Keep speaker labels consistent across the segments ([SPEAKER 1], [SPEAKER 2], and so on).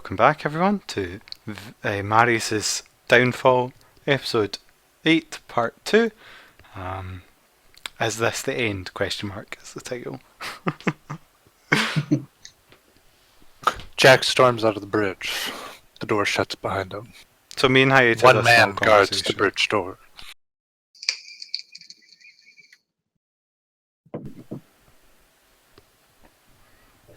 [SPEAKER 1] welcome back everyone to Marius's Downfall, episode 8, part 2. Is this the end? Question mark is the title.
[SPEAKER 2] Jack storms out of the bridge. The door shuts behind him.
[SPEAKER 1] So me and Hiatus
[SPEAKER 2] One man guards the bridge door.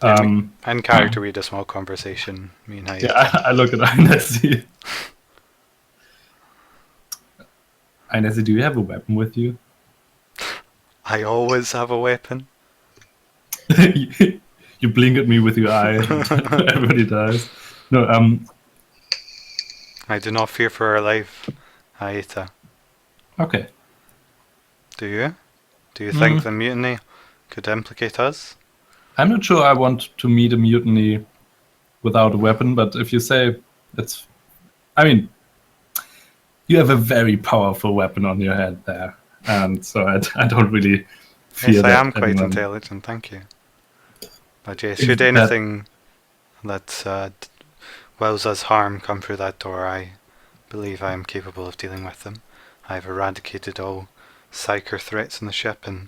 [SPEAKER 1] In character we had a small conversation, me and Hiatus.
[SPEAKER 3] Yeah, I look at Inesi. Inesi, do you have a weapon with you?
[SPEAKER 1] I always have a weapon.
[SPEAKER 3] You blink at me with your eye and everybody dies. No,
[SPEAKER 1] I do not fear for our life, Hiatus.
[SPEAKER 3] Okay.
[SPEAKER 1] Do you? Do you think the mutiny could implicate us?
[SPEAKER 3] I'm not sure I want to meet a mutiny without a weapon, but if you say it's... I mean, you have a very powerful weapon on your head there, and so I don't really fear
[SPEAKER 1] yes,
[SPEAKER 3] that.
[SPEAKER 1] I am quite
[SPEAKER 3] anyone...
[SPEAKER 1] intelligent, thank you. But yes, should anything that wills us harm come through that door, I believe I am capable of dealing with them. I have eradicated all psyker threats in the ship and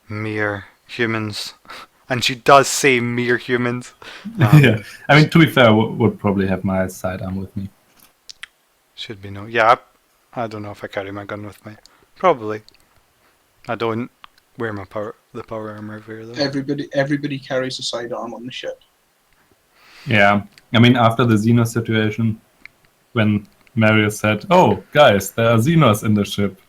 [SPEAKER 1] mere humans. And she does say mere humans.
[SPEAKER 3] Yeah, I mean, to be fair, I would probably have my sidearm with me.
[SPEAKER 1] Should be no. Yeah, I don't know if I carry my gun with me. Probably. I don't wear the power armor over though.
[SPEAKER 4] Everybody carries a sidearm on the ship.
[SPEAKER 3] Yeah, I mean, after the Xenos situation, when Marius said, "Oh, guys, there are Xenos in the ship.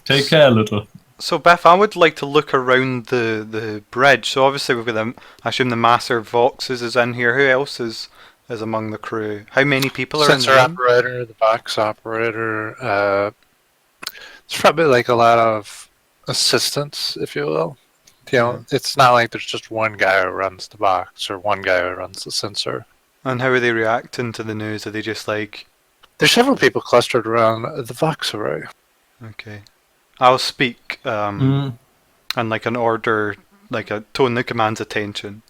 [SPEAKER 3] Take care, little."
[SPEAKER 1] So Beth, I would like to look around the bridge. So obviously we've got I assume the Master Voxes is in here. Who else is among the crew? How many people are
[SPEAKER 2] Sensor
[SPEAKER 1] in the room?
[SPEAKER 2] operator, the box operator. There's probably like a lot of assistants, if you will. You know, it's not like there's just one guy who runs the box or one guy who runs the sensor.
[SPEAKER 1] And how are they reacting to the news? Are they just like...
[SPEAKER 2] There's several people clustered around the Vox array.
[SPEAKER 1] Okay. I'll speak and like an order, like a tone that commands attention.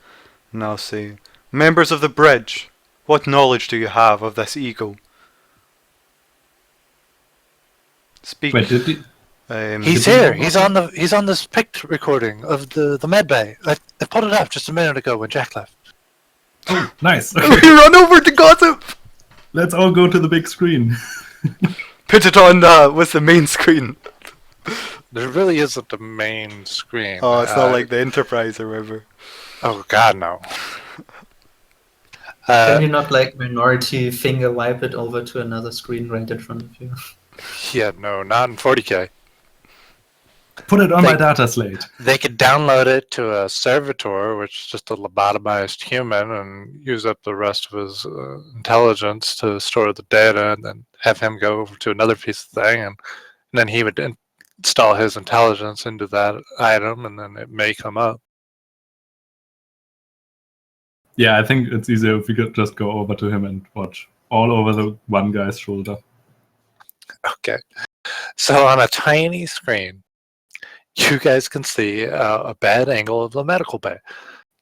[SPEAKER 1] And I'll say, members of the bridge, what knowledge do you have of this eagle? Speak.
[SPEAKER 3] Wait, did he...
[SPEAKER 2] He's here. He's on this pict recording of the med bay. I pulled it up just a minute ago when Jack left.
[SPEAKER 3] Oh, nice.
[SPEAKER 1] We run over to gossip!
[SPEAKER 3] Let's all go to the big screen.
[SPEAKER 1] Put it on with the main screen.
[SPEAKER 2] There really isn't a main screen.
[SPEAKER 1] Oh, it's not like the Enterprise or whatever.
[SPEAKER 2] Oh God, no.
[SPEAKER 5] Can you not like minority finger wipe it over to another screen right in front of you?
[SPEAKER 2] Yeah, no, not in 40k.
[SPEAKER 3] Put it on my data slate.
[SPEAKER 2] They could download it to a servitor, which is just a lobotomized human, and use up the rest of his intelligence to store the data, and then have him go over to another piece of thing, and then he would install his intelligence into that item, and then it may come up.
[SPEAKER 3] Yeah, I think it's easier if we could just go over to him and watch all over the one guy's shoulder.
[SPEAKER 2] Okay. So on a tiny screen, you guys can see a bad angle of the medical bay.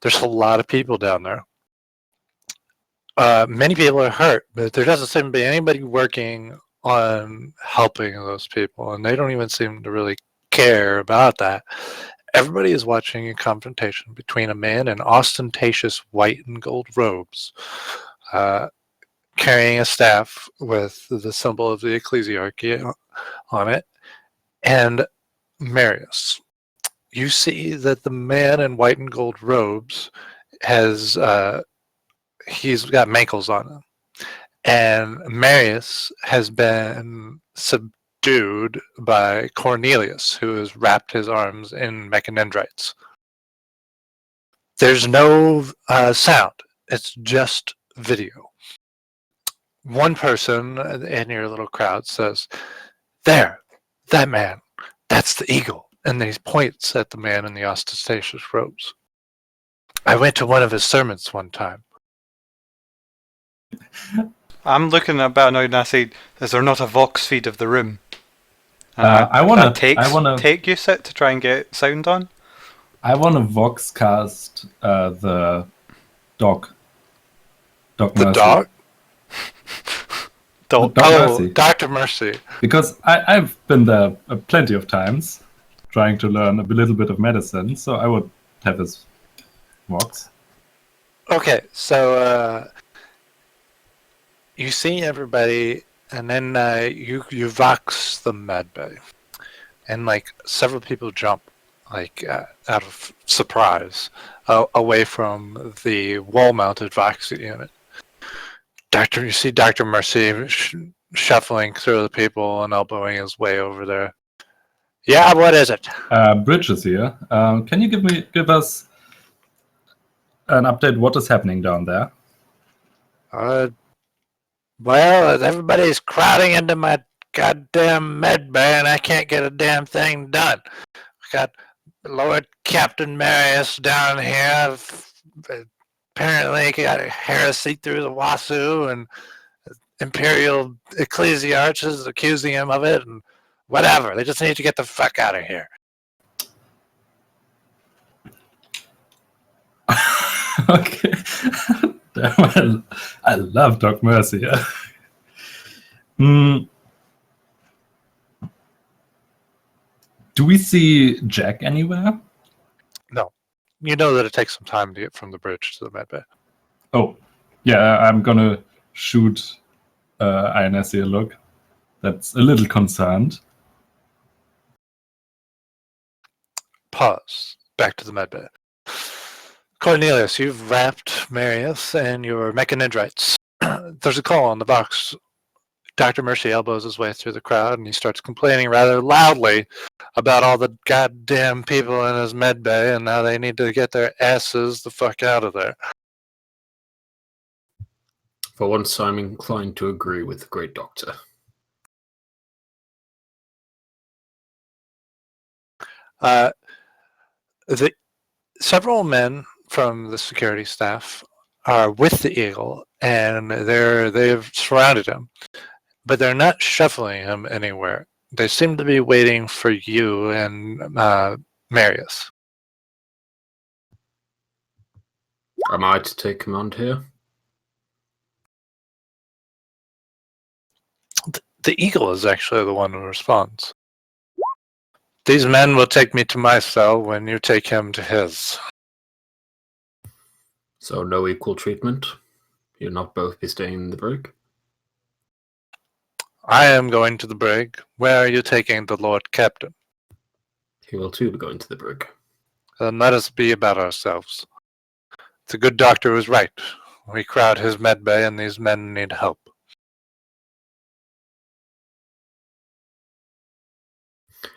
[SPEAKER 2] There's a lot of people down there. Many people are hurt, but there doesn't seem to be anybody working on helping those people, and they don't even seem to really care about that. Everybody is watching a confrontation between a man in ostentatious white and gold robes, carrying a staff with the symbol of the ecclesiarchy on it, and Marius. You see that the man in white and gold robes has he's got mankles on him, and Marius has been subdued by Cornelius, who has wrapped his arms in mechanendrites. There's no sound. It's just video. One person in your little crowd says, "There, that man, that's the eagle." And then he points at the man in the ostentatious robes. "I went to one of his sermons one time."
[SPEAKER 1] I'm looking about now and I say, is there not a Vox feed of the room?
[SPEAKER 3] I wanna
[SPEAKER 1] take you sit to try and get sound on.
[SPEAKER 3] I wanna Vox cast the dog. Doc
[SPEAKER 2] The
[SPEAKER 3] Mercy.
[SPEAKER 2] dog?
[SPEAKER 1] Doc.
[SPEAKER 3] Doc
[SPEAKER 2] Oh,
[SPEAKER 3] Mercy.
[SPEAKER 2] Dr. Mercy.
[SPEAKER 3] Because I've been there plenty of times, trying to learn a little bit of medicine, so I would have his box.
[SPEAKER 2] Okay, so you see everybody, and then you vox the med bay, and like several people jump, like out of surprise, away from the wall-mounted vox unit. You see Dr. Mercy shuffling through the people and elbowing his way over there. Yeah, what is it?
[SPEAKER 3] Bridge is here. Can you give us an update? What is happening down there?
[SPEAKER 2] Well, everybody's crowding into my goddamn med bay, and I can't get a damn thing done. We got Lord Captain Marius down here. Apparently, got a heresy through the Wasu, and Imperial Ecclesiarches accusing him of it, and whatever. They just need to get the fuck out of here.
[SPEAKER 3] Okay. Damn, I love Doc Mercy. Do we see Jack anywhere?
[SPEAKER 2] No. You know that it takes some time to get from the bridge to the med bay.
[SPEAKER 3] Oh, yeah, I'm gonna shoot INSC a look. That's a little concerned.
[SPEAKER 2] Pause. Back to the med bay. Cornelius, you've wrapped Marius and your mechanidrites. There's a call on the box. Dr. Mercy elbows his way through the crowd and he starts complaining rather loudly about all the goddamn people in his med bay and how they need to get their asses the fuck out of there.
[SPEAKER 6] For once, I'm inclined to agree with the great doctor.
[SPEAKER 2] Several men from the security staff are with the Eagle and they've surrounded him, but they're not shuffling him anywhere. They seem to be waiting for you and Marius.
[SPEAKER 6] Am I to take command here?
[SPEAKER 2] The Eagle is actually the one who responds. These men will take me to my cell when you take him to his.
[SPEAKER 6] So no equal treatment? You'll not both be staying in the brig?
[SPEAKER 2] I am going to the brig. Where are you taking the Lord Captain?
[SPEAKER 6] He will too be going to the brig.
[SPEAKER 2] Then let us be about ourselves. The good doctor was right. We crowd his med bay and these men need help.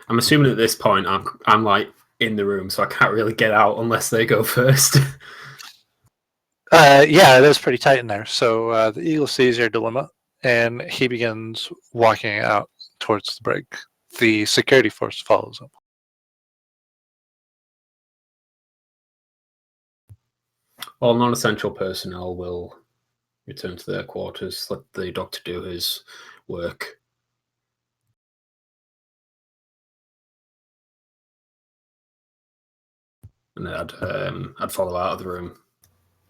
[SPEAKER 6] I'm assuming at this point I'm like in the room, so I can't really get out unless they go first.
[SPEAKER 2] Yeah, it is pretty tight in there. So the Eagle sees your dilemma, and he begins walking out towards the brig. The security force follows him.
[SPEAKER 6] All non-essential personnel will return to their quarters. Let the doctor do his work. And I'd follow out of the room.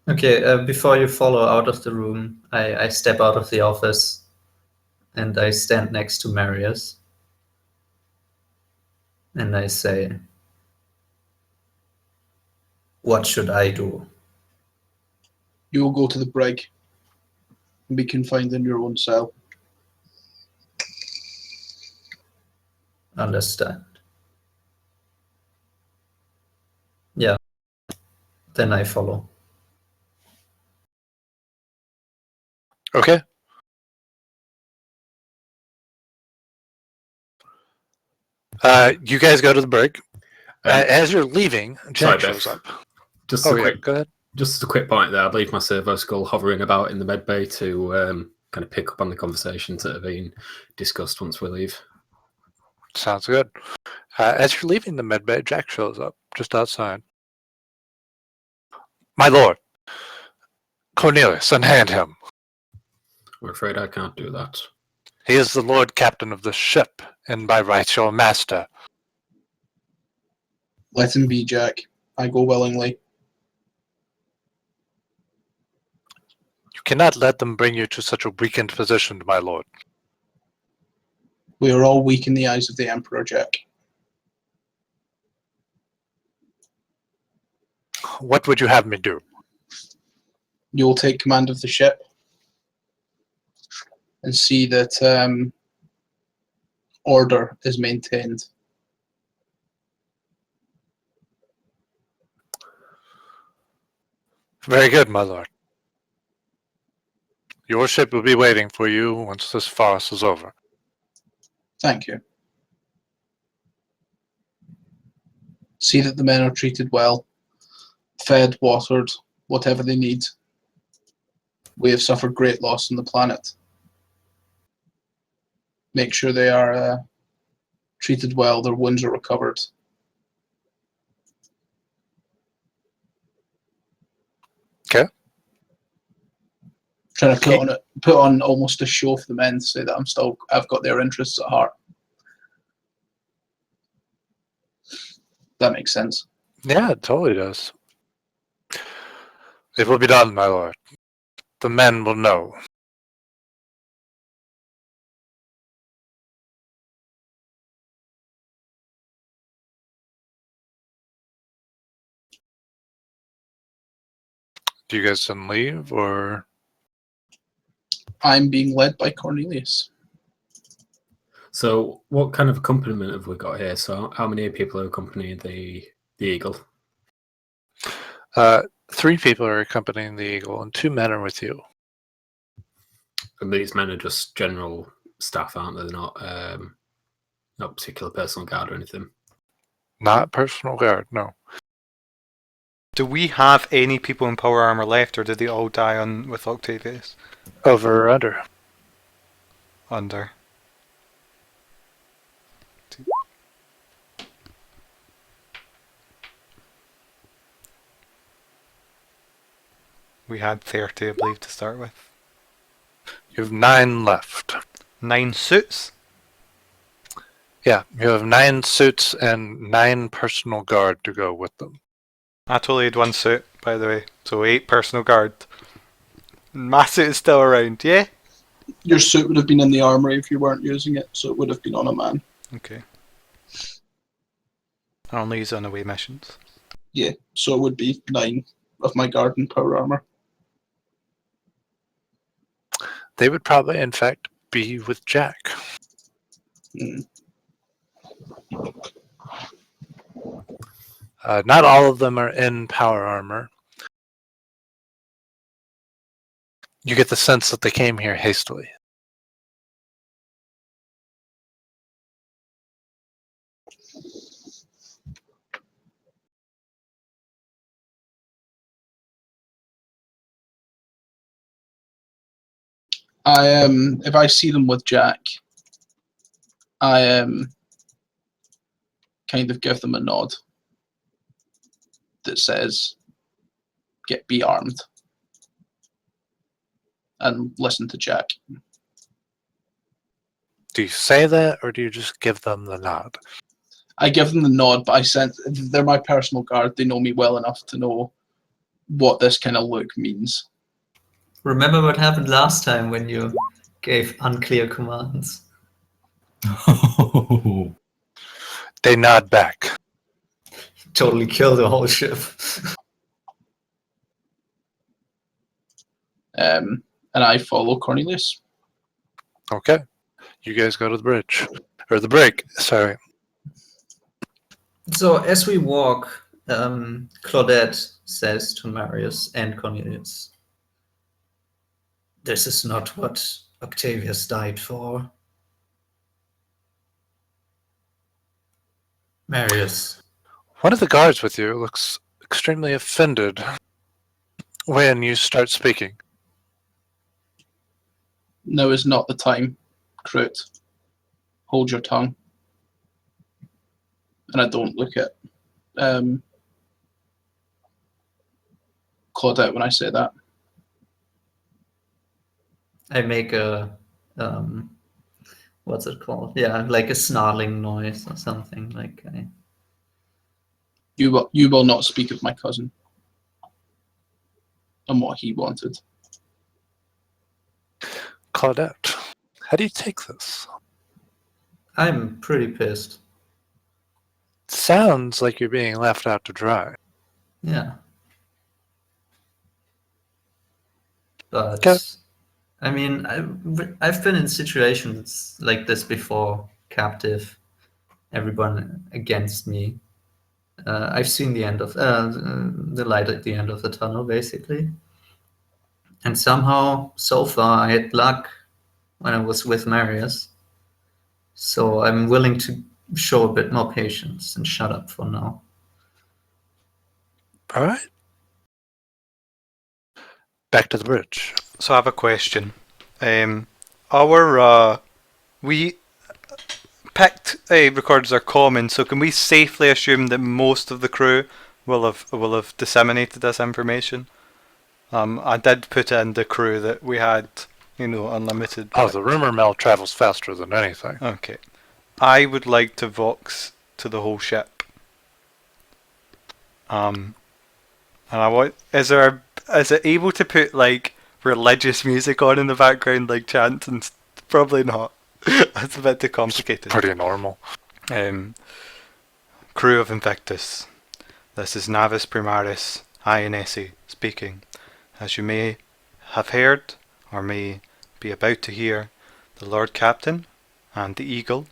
[SPEAKER 5] Okay, before you follow out of the room, I step out of the office and I stand next to Marius. And I say, what should I do?
[SPEAKER 4] You will go to the brig and be confined in your own cell.
[SPEAKER 5] Understand. Yeah. Then I follow.
[SPEAKER 2] Okay. You guys go to the brig. As you're leaving, Jack shows up.
[SPEAKER 6] Just
[SPEAKER 2] Go ahead.
[SPEAKER 6] Just a quick point there. I believe my servo skull hovering about in the med bay to kind of pick up on the conversations that have been discussed once we leave.
[SPEAKER 2] Sounds good. As you're leaving the med bay, Jack shows up just outside. My lord, Cornelius, unhand him.
[SPEAKER 6] I'm afraid I can't do that.
[SPEAKER 2] He is the Lord Captain of the ship, and by rights your master.
[SPEAKER 4] Let him be, Jack. I go willingly.
[SPEAKER 2] You cannot let them bring you to such a weakened position, my lord.
[SPEAKER 4] We are all weak in the eyes of the Emperor, Jack.
[SPEAKER 2] What would you have me do?
[SPEAKER 4] You will take command of the ship and see that order is maintained.
[SPEAKER 2] Very good, my lord. Your ship will be waiting for you once this farce is over.
[SPEAKER 4] Thank you. See that the men are treated well, fed, watered, whatever they need. We have suffered great loss on the planet. Make sure they are treated well, their wounds are recovered.
[SPEAKER 2] Okay.
[SPEAKER 4] Trying to put on almost a show for the men to say that I've got their interests at heart. That makes sense.
[SPEAKER 2] Yeah, it totally does. It will be done, my lord. The men will know. Do you guys then leave, or?
[SPEAKER 4] I'm being led by Cornelius.
[SPEAKER 6] So, what kind of accompaniment have we got here? So, how many people are accompanying the Eagle?
[SPEAKER 2] 3 people are accompanying the Eagle, and 2 men are with you.
[SPEAKER 6] And these men are just general staff, aren't they? They're not particular personal guard or anything.
[SPEAKER 2] Not personal guard, no.
[SPEAKER 1] Do we have any people in power armor left, or did they all die with Octavius?
[SPEAKER 2] Over or under?
[SPEAKER 1] Under. We had 30, I believe, to start with.
[SPEAKER 2] You have 9 left.
[SPEAKER 1] 9 suits?
[SPEAKER 2] Yeah, you have 9 suits and 9 personal guard to go with them.
[SPEAKER 1] I totally had 1 suit, by the way. So 8 personal guard. My suit is still around, yeah?
[SPEAKER 4] Your suit would have been in the armory if you weren't using it, so it would have been on a man.
[SPEAKER 1] Okay. I only use it on away missions.
[SPEAKER 4] Yeah, so it would be 9 of my guard and power armor.
[SPEAKER 2] They would probably, in fact, be with Jack. Not all of them are in power armor. You get the sense that they came here hastily.
[SPEAKER 4] If I see them with Jack, I kind of give them a nod that says, be armed, and listen to Jack.
[SPEAKER 2] Do you say that, or do you just give them the nod?
[SPEAKER 4] I give them the nod, but they're my personal guard. They know me well enough to know what this kind of look means.
[SPEAKER 5] Remember what happened last time when you gave unclear commands?
[SPEAKER 2] They nod back.
[SPEAKER 5] Totally kill the whole ship.
[SPEAKER 4] And I follow Cornelius.
[SPEAKER 2] Okay. You guys go to the bridge. Or the brig, sorry.
[SPEAKER 5] So as we walk, Claudette says to Marius and Cornelius, "This is not what Octavius died for." Marius.
[SPEAKER 2] One of the guards with you looks extremely offended when you start speaking.
[SPEAKER 4] Now is not the time, Crute. Hold your tongue. And I don't look at Claudette when I say that.
[SPEAKER 5] I make a, what's it called? Yeah, like a snarling noise or something. Like
[SPEAKER 4] You will not speak of my cousin and what he wanted.
[SPEAKER 2] Claudette, how do you take this?
[SPEAKER 5] I'm pretty pissed.
[SPEAKER 2] Sounds like you're being left out to dry.
[SPEAKER 5] Yeah. But
[SPEAKER 2] Okay.
[SPEAKER 5] I mean, I've been in situations like this before, captive, everyone against me. I've seen the end of the light at the end of the tunnel, basically. And somehow, so far, I had luck when I was with Marius. So I'm willing to show a bit more patience and shut up for now.
[SPEAKER 2] All right. Back to the bridge.
[SPEAKER 1] So I have a question. We picked recorders are common, so can we safely assume that most of the crew will have disseminated this information? I did put in the crew that we had, unlimited.
[SPEAKER 2] Oh, the rumor mill travels faster than anything.
[SPEAKER 1] Okay. I would like to vox to the whole ship. And I want. Is it able to put like religious music on in the background, like chants and probably not. That's a bit too complicated.
[SPEAKER 2] Pretty normal.
[SPEAKER 1] Crew of Invictus. This is Navis Primaris INSE speaking. As you may have heard, or may be about to hear, the Lord Captain and the Eagle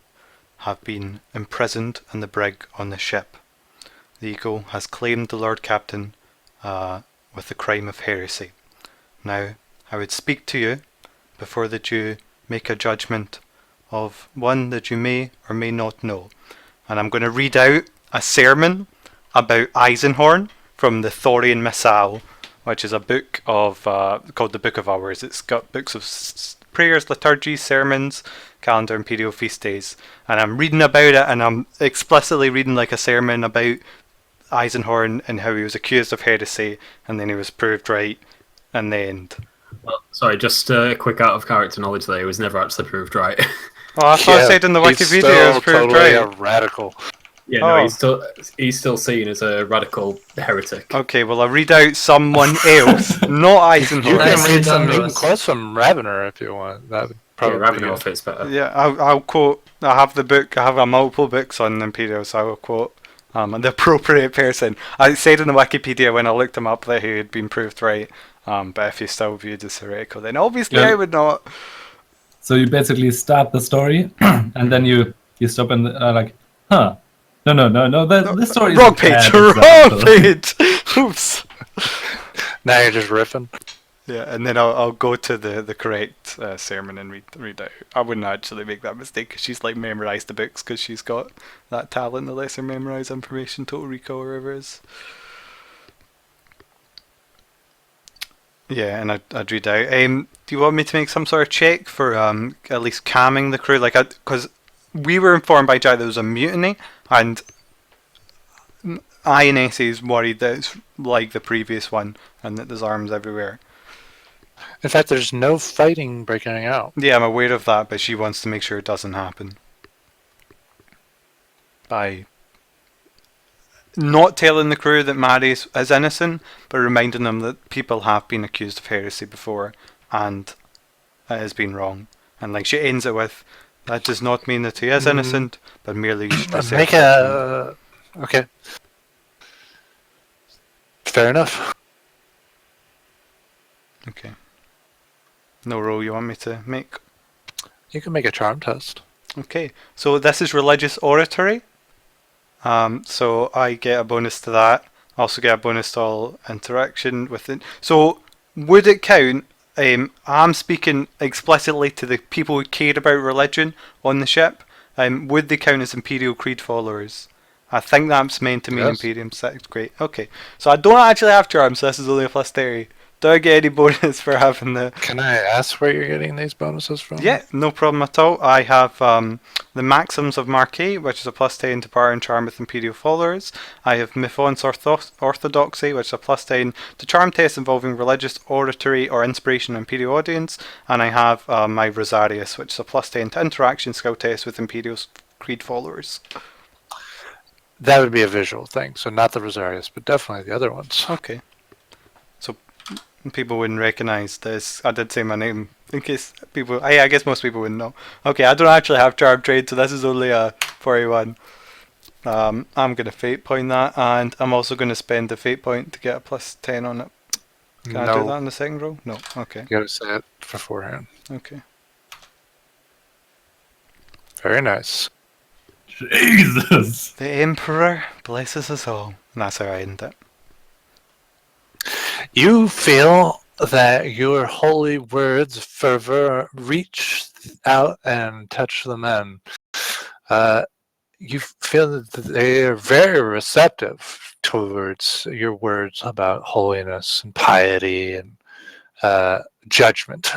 [SPEAKER 1] have been imprisoned in the brig on the ship. The Eagle has claimed the Lord Captain with the crime of heresy. Now, I would speak to you before that you make a judgment of one that you may or may not know. And I'm going to read out a sermon about Eisenhorn from the Thorian Missal, which is a book of called the Book of Hours. It's got books of prayers, liturgies, sermons, calendar, imperial feast days. And I'm reading about it, and I'm explicitly reading like a sermon about Eisenhorn and how he was accused of heresy, and then he was proved right in the end.
[SPEAKER 6] Well, sorry, just a quick out of character knowledge there. He was never actually proved right.
[SPEAKER 1] Oh, I thought I said in the
[SPEAKER 2] he's
[SPEAKER 1] Wikipedia
[SPEAKER 2] still
[SPEAKER 1] it was proved
[SPEAKER 2] totally
[SPEAKER 1] right.
[SPEAKER 2] a radical.
[SPEAKER 6] Yeah, no,
[SPEAKER 1] Oh.
[SPEAKER 6] he's still seen as a radical heretic.
[SPEAKER 1] Okay, well I'll read out someone else, not
[SPEAKER 2] You
[SPEAKER 1] Eisenhorn.
[SPEAKER 2] can
[SPEAKER 5] Nicely
[SPEAKER 2] read some.
[SPEAKER 5] done,
[SPEAKER 2] You can
[SPEAKER 5] Ross.
[SPEAKER 2] quote some Ravener if you want. That would
[SPEAKER 6] Probably
[SPEAKER 2] probably
[SPEAKER 6] Ravenel
[SPEAKER 2] be
[SPEAKER 6] fits better.
[SPEAKER 1] Yeah, I'll quote. I have the book. I have multiple books on Imperial, so I will quote the appropriate person. I said in the Wikipedia when I looked him up that he had been proved right. But if you still viewed as heretical, then obviously
[SPEAKER 3] Yeah.
[SPEAKER 1] I would not.
[SPEAKER 3] So you basically start the story, and then you stop and like, huh? No. This story is
[SPEAKER 1] Wrong
[SPEAKER 3] a bad
[SPEAKER 1] page. Wrong
[SPEAKER 3] example."
[SPEAKER 1] page. Oops.
[SPEAKER 2] Now you're just riffing.
[SPEAKER 1] Yeah, and then I'll go to the correct sermon and read out. I wouldn't actually make that mistake because she's like memorised the books because she's got that talent to let her memorise information, total recall, or whatever it is. Yeah, and I'd read out. Do you want me to make some sort of check for at least calming the crew? Like, because we were informed by Jack there was a mutiny, and INS is worried that it's like the previous one and that there's arms everywhere.
[SPEAKER 2] In fact, there's no fighting breaking out.
[SPEAKER 1] Yeah, I'm aware of that, but she wants to make sure it doesn't happen. By not telling the crew that Marius is innocent, but reminding them that people have been accused of heresy before and it has been wrong. And like she ends it with, that does not mean that he is innocent, but merely you should be
[SPEAKER 2] Make a. Okay. Fair enough.
[SPEAKER 1] Okay. No roll you want me to make?
[SPEAKER 2] You can make a charm test.
[SPEAKER 1] Okay, so this is religious oratory. So I get a bonus to that. I also get a bonus to all interaction with it. So would it count? I'm speaking explicitly to the people who care about religion on the ship. Would they count as Imperial Creed followers? I think that's meant to mean
[SPEAKER 2] Yes.
[SPEAKER 1] Imperium 6. Great. Okay. So I don't actually have charms, so this is only a +3. Do I get any bonus for having the...
[SPEAKER 2] Can I ask where you're getting these bonuses from?
[SPEAKER 1] Yeah, no problem at all. I have the Maxims of Marquis, which is a +10 to power and charm with Imperial followers. I have Miphon's Orthodoxy, which is a +10 to charm tests involving religious oratory or inspiration Imperial audience. And I have my Rosarius, which is a +10 to interaction skill test with Imperial Creed followers.
[SPEAKER 2] That would be a visual thing, so not the Rosarius, but definitely the other ones.
[SPEAKER 1] Okay. So people wouldn't recognise this. I did say my name in case people. I guess most people wouldn't know. Okay, I don't actually have charm trade, so this is only a 41. I'm gonna fate point that, and I'm also gonna spend the fate point to get a plus 10 on it. Can I do that on the second roll? No. Okay.
[SPEAKER 2] You gotta say it beforehand.
[SPEAKER 1] Okay.
[SPEAKER 2] Very nice.
[SPEAKER 3] Jesus.
[SPEAKER 1] The Emperor blesses us all. And that's how I end it.
[SPEAKER 2] You feel that your holy words of fervor reach out and touch the men. You feel that they are very receptive towards your words about holiness and piety and judgment.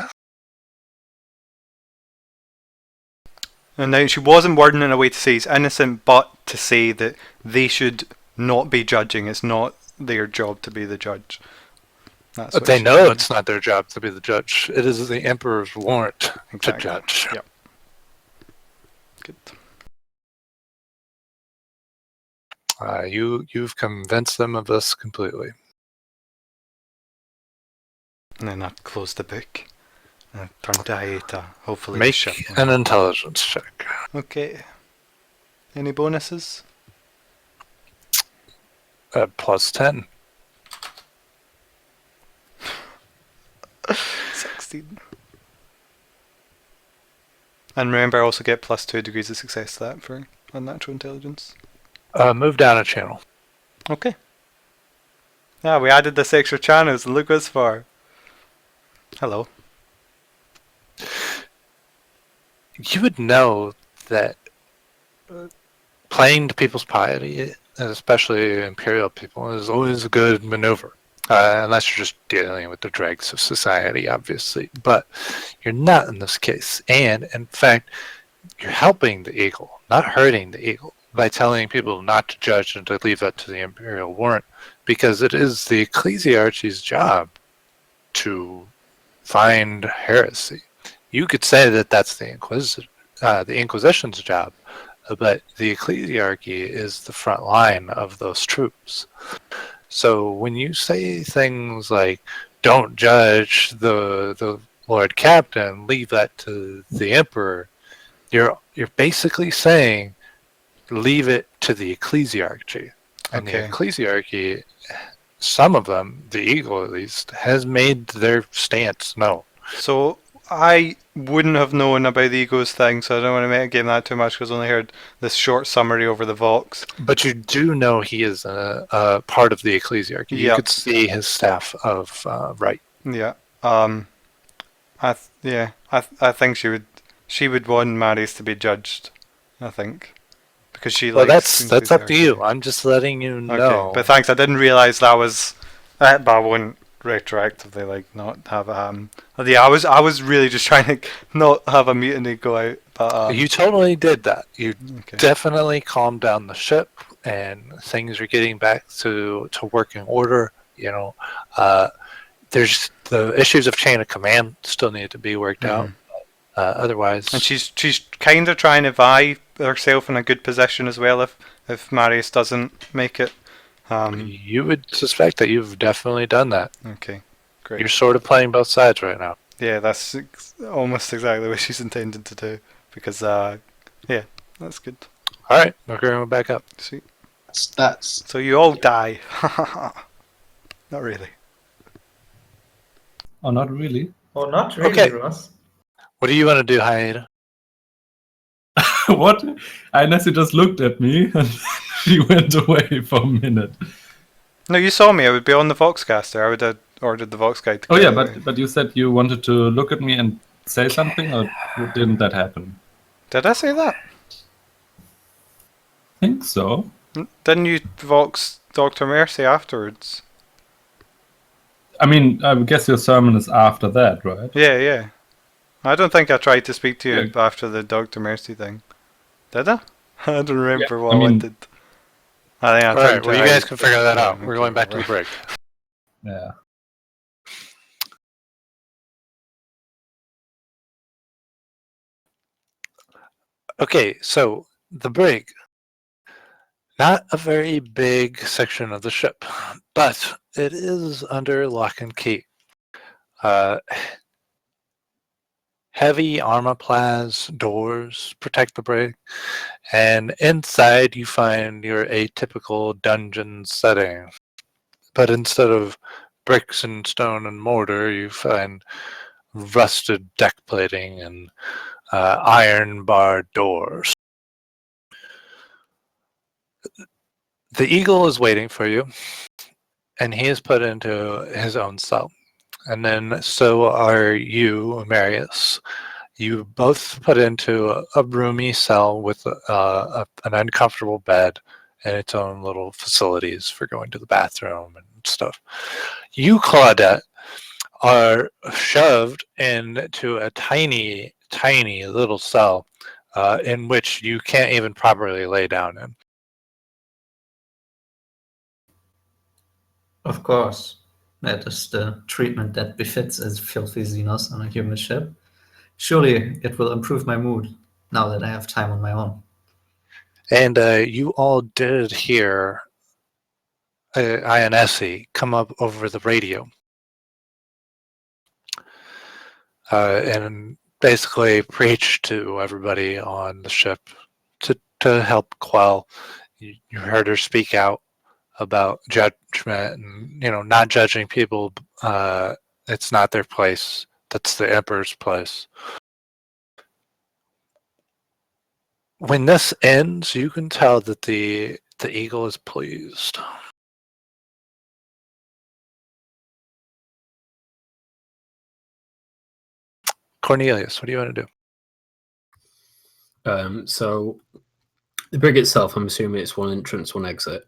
[SPEAKER 1] And now she wasn't wording in a way to say he's innocent, but to say that they should not be judging. It's not their job to be the judge. That's
[SPEAKER 2] But
[SPEAKER 1] what
[SPEAKER 2] they
[SPEAKER 1] she's
[SPEAKER 2] know
[SPEAKER 1] saying.
[SPEAKER 2] it's not their job to be the judge. It is the emperor's warrant
[SPEAKER 1] Exactly.
[SPEAKER 2] to judge.
[SPEAKER 1] Yep. Good.
[SPEAKER 2] You've convinced them of this completely.
[SPEAKER 1] And then I close the book. And I turn to Aeta. Hopefully the
[SPEAKER 2] Make
[SPEAKER 1] ship will-
[SPEAKER 2] an intelligence check.
[SPEAKER 1] Okay. Any bonuses?
[SPEAKER 2] Plus 10.
[SPEAKER 1] 16. And remember, I also get plus 2 degrees of success to that for unnatural intelligence.
[SPEAKER 2] Move down a channel.
[SPEAKER 1] Okay. Yeah, we added this extra channels and look what's far. Hello.
[SPEAKER 2] You would know that playing to people's piety, and especially imperial people, is always a good maneuver. Unless you're just dealing with the dregs of society, obviously. But you're not in this case. And, in fact, you're helping the eagle, not hurting the eagle, by telling people not to judge and to leave that to the imperial warrant, because it is the ecclesiarchy's job to find heresy. You could say that that's the Inquisition's job, but the ecclesiarchy is the front line of those troops. So when you say things like "don't judge the Lord Captain, leave that to the Emperor," you're basically saying leave it to the ecclesiarchy. And
[SPEAKER 1] Okay.
[SPEAKER 2] the ecclesiarchy, some of them, the Eagle at least, has made their stance known.
[SPEAKER 1] So I wouldn't have known about the Egos thing, so I don't want to metagame that too much because I only heard this short summary over the Vox.
[SPEAKER 2] But you do know he is a part of the ecclesiarchy. You
[SPEAKER 1] Yep.
[SPEAKER 2] could see his staff of right.
[SPEAKER 1] Yeah. I think she would want Marius to be judged. I think because she
[SPEAKER 2] Well,
[SPEAKER 1] likes.
[SPEAKER 2] that's up to you. I'm just letting you know.
[SPEAKER 1] Okay, but thanks. I didn't realize that was. But I wouldn't retroactively not have it happen. Yeah, I was really just trying to not have a mutiny go out. But
[SPEAKER 2] You totally did that. You
[SPEAKER 1] okay.
[SPEAKER 2] definitely calmed down the ship, and things are getting back to working order. There's the issues of chain of command still need to be worked out. Otherwise,
[SPEAKER 1] And she's kind of trying to vie herself in a good position as well. If Marius doesn't make it.
[SPEAKER 2] you would suspect that you've definitely done that.
[SPEAKER 1] Okay, great.
[SPEAKER 2] You're sort of playing both sides right now.
[SPEAKER 1] Yeah, that's almost exactly what she's intended to do. Because yeah, that's good.
[SPEAKER 2] All right, we're going back up.
[SPEAKER 1] Sweet.
[SPEAKER 4] That's
[SPEAKER 1] So you all die. Not really.
[SPEAKER 3] Oh, not really.
[SPEAKER 5] Oh, not really,
[SPEAKER 2] Okay.
[SPEAKER 5] Ross.
[SPEAKER 2] What do you want to do, Haida?
[SPEAKER 3] What? Nessie just looked at me and she went away for a minute.
[SPEAKER 1] No, you saw me. I would be on the Voxcaster. I would have ordered the Vox guide. To
[SPEAKER 3] Oh
[SPEAKER 1] get
[SPEAKER 3] yeah,
[SPEAKER 1] away.
[SPEAKER 3] but you said you wanted to look at me and say something, or didn't that happen?
[SPEAKER 1] Did I say that?
[SPEAKER 3] I think so.
[SPEAKER 1] Didn't you Vox Dr. Mercy afterwards?
[SPEAKER 3] I mean, I guess your sermon is after that, right?
[SPEAKER 1] Yeah. I don't think I tried to speak to you
[SPEAKER 3] Yeah.
[SPEAKER 1] after the Dr. Mercy thing. Did I? I don't remember
[SPEAKER 3] Yeah,
[SPEAKER 1] what
[SPEAKER 3] I
[SPEAKER 1] I
[SPEAKER 3] mean-
[SPEAKER 1] wanted. I think I
[SPEAKER 2] All
[SPEAKER 1] turned
[SPEAKER 2] right,
[SPEAKER 1] to
[SPEAKER 2] well, you
[SPEAKER 1] Hyde.
[SPEAKER 2] guys can figure that
[SPEAKER 1] Yeah,
[SPEAKER 2] out. We're
[SPEAKER 1] okay,
[SPEAKER 2] going back to the
[SPEAKER 1] whatever.
[SPEAKER 2] break.
[SPEAKER 3] Yeah.
[SPEAKER 2] Okay, so the brig. Not a very big section of the ship, but it is under lock and key. heavy armorplast doors protect the break, and inside you find your atypical dungeon setting. But instead of bricks and stone and mortar, you find rusted deck plating and iron barred doors. The eagle is waiting for you, and he is put into his own cell. And then so are you, Marius. You both put into a roomy cell with an uncomfortable bed and its own little facilities for going to the bathroom and stuff. You, Claudette, are shoved into a tiny, tiny little cell in which you can't even properly lay down in.
[SPEAKER 5] Of course, that is the treatment that befits a filthy Xenos on a human ship. Surely it will improve my mood now that I have time on my own.
[SPEAKER 2] And you all did hear INSE come up over the radio. And basically preach to everybody on the ship to help quell. You heard her speak out about judgment and, not judging people. It's not their place. That's the Emperor's place. When this ends, you can tell that the eagle is pleased. Cornelius, what do you want to do?
[SPEAKER 6] So the brig itself, I'm assuming it's one entrance, one exit.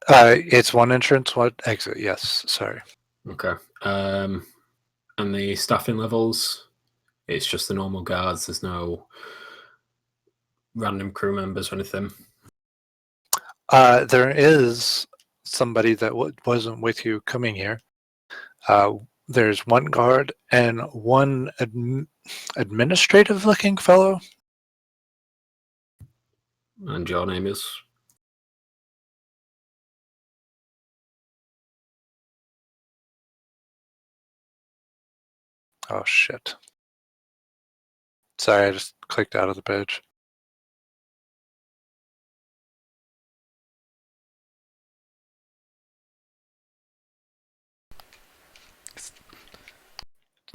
[SPEAKER 2] It's one entrance, one exit. Yes, sorry.
[SPEAKER 6] Okay. And the staffing levels, it's just the normal guards. There's no random crew members or anything.
[SPEAKER 2] There is somebody that wasn't with you coming here. There's one guard and one administrative-looking fellow.
[SPEAKER 6] And your name is?
[SPEAKER 2] Oh, shit. Sorry, I just clicked out of the page.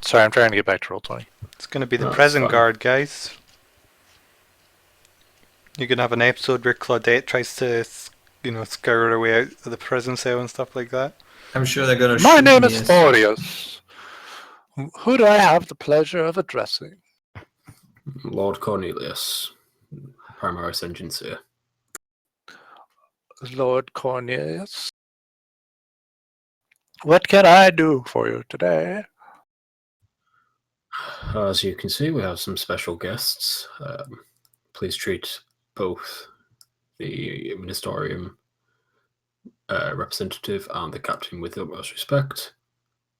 [SPEAKER 2] Sorry, I'm trying to get back to Roll20.
[SPEAKER 1] It's going to be the
[SPEAKER 6] That's
[SPEAKER 1] present
[SPEAKER 6] fine.
[SPEAKER 1] guard, guys. You're going to have an episode where Claudette tries to, scare her way out of the prison cell and stuff like that.
[SPEAKER 5] I'm sure they're gonna
[SPEAKER 2] My
[SPEAKER 5] shoot
[SPEAKER 2] name
[SPEAKER 5] me
[SPEAKER 2] is
[SPEAKER 5] as-
[SPEAKER 2] Forius. Who do I have the pleasure of addressing?
[SPEAKER 6] Lord Cornelius, Primaris Engineer.
[SPEAKER 2] Lord Cornelius. What can I do for you today?
[SPEAKER 6] As you can see, we have some special guests. Please treat both the Ministerium representative and the captain with the utmost respect.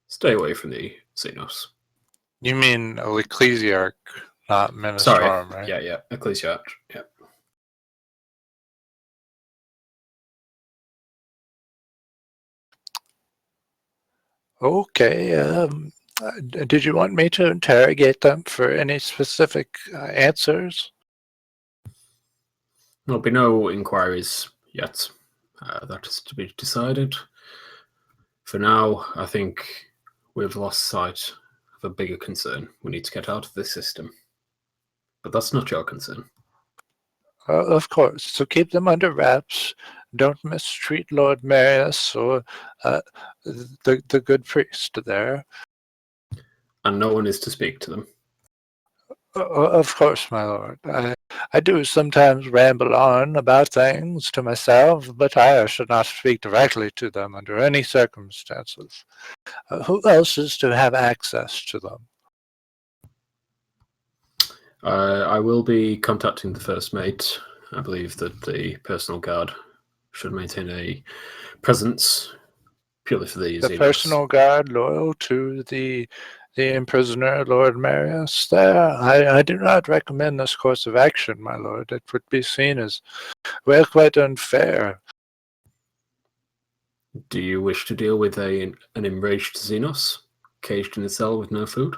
[SPEAKER 6] Stay away from the Xenos.
[SPEAKER 2] You mean Ecclesiarch, not Ministorum,
[SPEAKER 6] Sorry.
[SPEAKER 2] right?
[SPEAKER 6] Yeah. Ecclesiarch. Yeah.
[SPEAKER 2] Okay. Did you want me to interrogate them for any specific answers?
[SPEAKER 6] There'll be no inquiries yet. That is to be decided. For now, I think we've lost sight of a bigger concern. We need to get out of this system. But that's not your concern.
[SPEAKER 2] Of course. So keep them under wraps. Don't mistreat Lord Marius or the good priest there.
[SPEAKER 6] And no one is to speak to them.
[SPEAKER 2] Of course, my lord. I do sometimes ramble on about things to myself, but I should not speak directly to them under any circumstances. Who else is to have access to them?
[SPEAKER 6] I will be contacting the first mate. I believe that the personal guard should maintain a presence purely for the
[SPEAKER 2] The
[SPEAKER 6] Xenos.
[SPEAKER 2] personal guard loyal to the imprisoner, Lord Marius, there. I do not recommend this course of action, my lord. It would be seen as quite unfair.
[SPEAKER 6] Do you wish to deal with an enraged Xenos, caged in a cell with no food?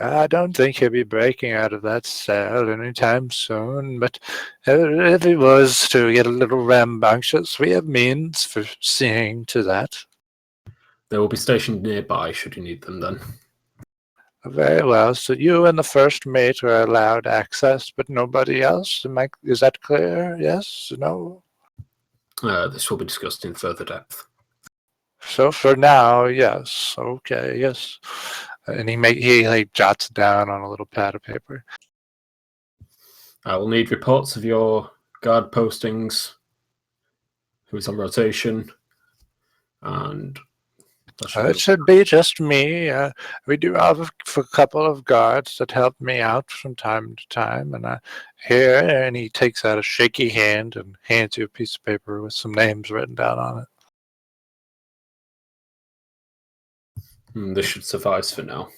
[SPEAKER 2] I don't think he'll be breaking out of that cell anytime soon, but if he was to get a little rambunctious, we have means for seeing to that.
[SPEAKER 6] They will be stationed nearby should you need them then.
[SPEAKER 2] Very well, so you and the first mate are allowed access, but nobody else? Is that clear? Yes? No?
[SPEAKER 6] This will be discussed in further depth.
[SPEAKER 2] So for now, yes. Okay, yes. And he like jots down on a little pad of paper.
[SPEAKER 6] I will need reports of your guard postings, who's on rotation, and
[SPEAKER 2] It should be just me. We do have a couple of guards that help me out from time to time, and and he takes out a shaky hand and hands you a piece of paper with some names written down on it.
[SPEAKER 6] This should suffice for now.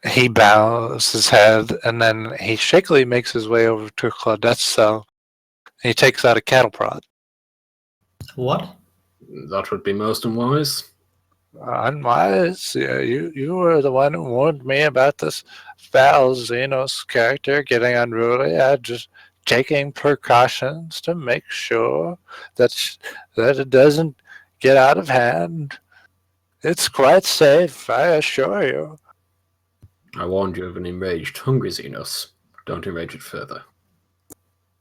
[SPEAKER 2] He bows his head, and then he shakily makes his way over to Claudette's cell. And he takes out a cattle prod.
[SPEAKER 5] What?
[SPEAKER 6] That would be most unwise.
[SPEAKER 2] Unwise. Yeah, you were the one who warned me about this foul Xenos character getting unruly. I just taking precautions to make sure that it doesn't get out of hand. It's quite safe, I assure you.
[SPEAKER 6] I warned you of an enraged, hungry Xenos. Don't enrage it further.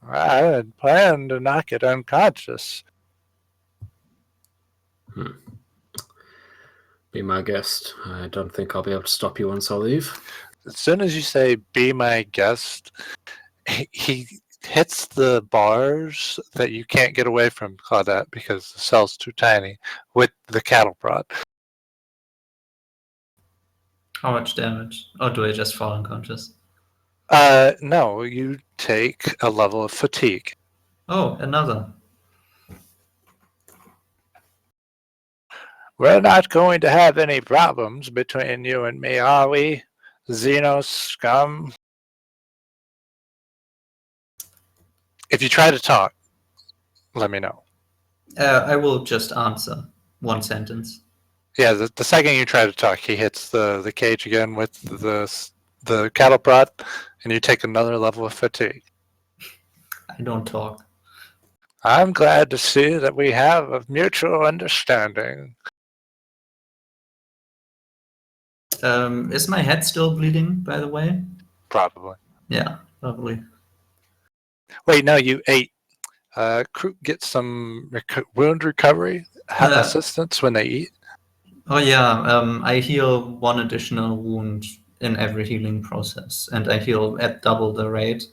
[SPEAKER 2] I had planned to knock it unconscious.
[SPEAKER 6] Be my guest. I don't think I'll be able to stop you once I leave.
[SPEAKER 2] As soon as you say, be my guest, he hits the bars that you can't get away from Claudette because the cell's too tiny with the cattle prod.
[SPEAKER 5] How much damage? Or do I just fall unconscious?
[SPEAKER 2] No, you take a level of fatigue.
[SPEAKER 5] Oh, another.
[SPEAKER 2] We're not going to have any problems between you and me, are we? Xenos scum. If you try to talk, let me know.
[SPEAKER 5] I will just answer one sentence.
[SPEAKER 2] Yeah, the second you try to talk, he hits the cage again with the cattle prod, and you take another level of fatigue.
[SPEAKER 5] I don't talk.
[SPEAKER 2] I'm glad to see that we have a mutual understanding.
[SPEAKER 5] Is my head still bleeding, by the way?
[SPEAKER 2] Probably.
[SPEAKER 5] Yeah, probably.
[SPEAKER 2] Wait, no, you ate. Crew get some wound recovery assistance when they eat.
[SPEAKER 5] Oh yeah, I heal one additional wound in every healing process, and I heal at double the rate.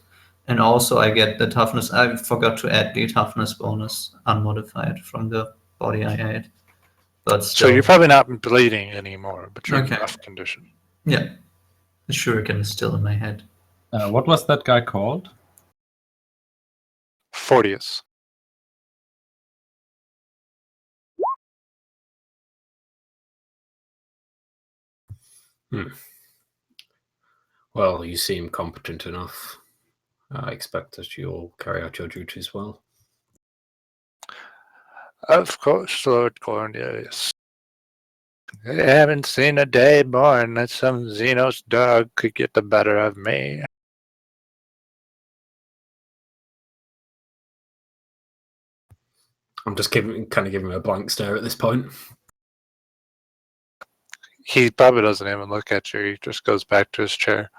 [SPEAKER 5] And also I get the toughness. I forgot to add the toughness bonus unmodified from the body I ate. But still.
[SPEAKER 2] So you're probably not bleeding anymore, but you're
[SPEAKER 5] Okay.
[SPEAKER 2] in rough condition.
[SPEAKER 5] Yeah, the shuriken is still in my head.
[SPEAKER 3] What was that guy called?
[SPEAKER 2] Fortius.
[SPEAKER 6] Well, you seem competent enough. I expect that you'll carry out your duties well.
[SPEAKER 2] Of course, Lord Cornelius. I haven't seen a day born that some Xenos dog could get the better of me.
[SPEAKER 6] I'm just giving him a blank stare at this point.
[SPEAKER 2] He probably doesn't even look at you. He just goes back to his chair.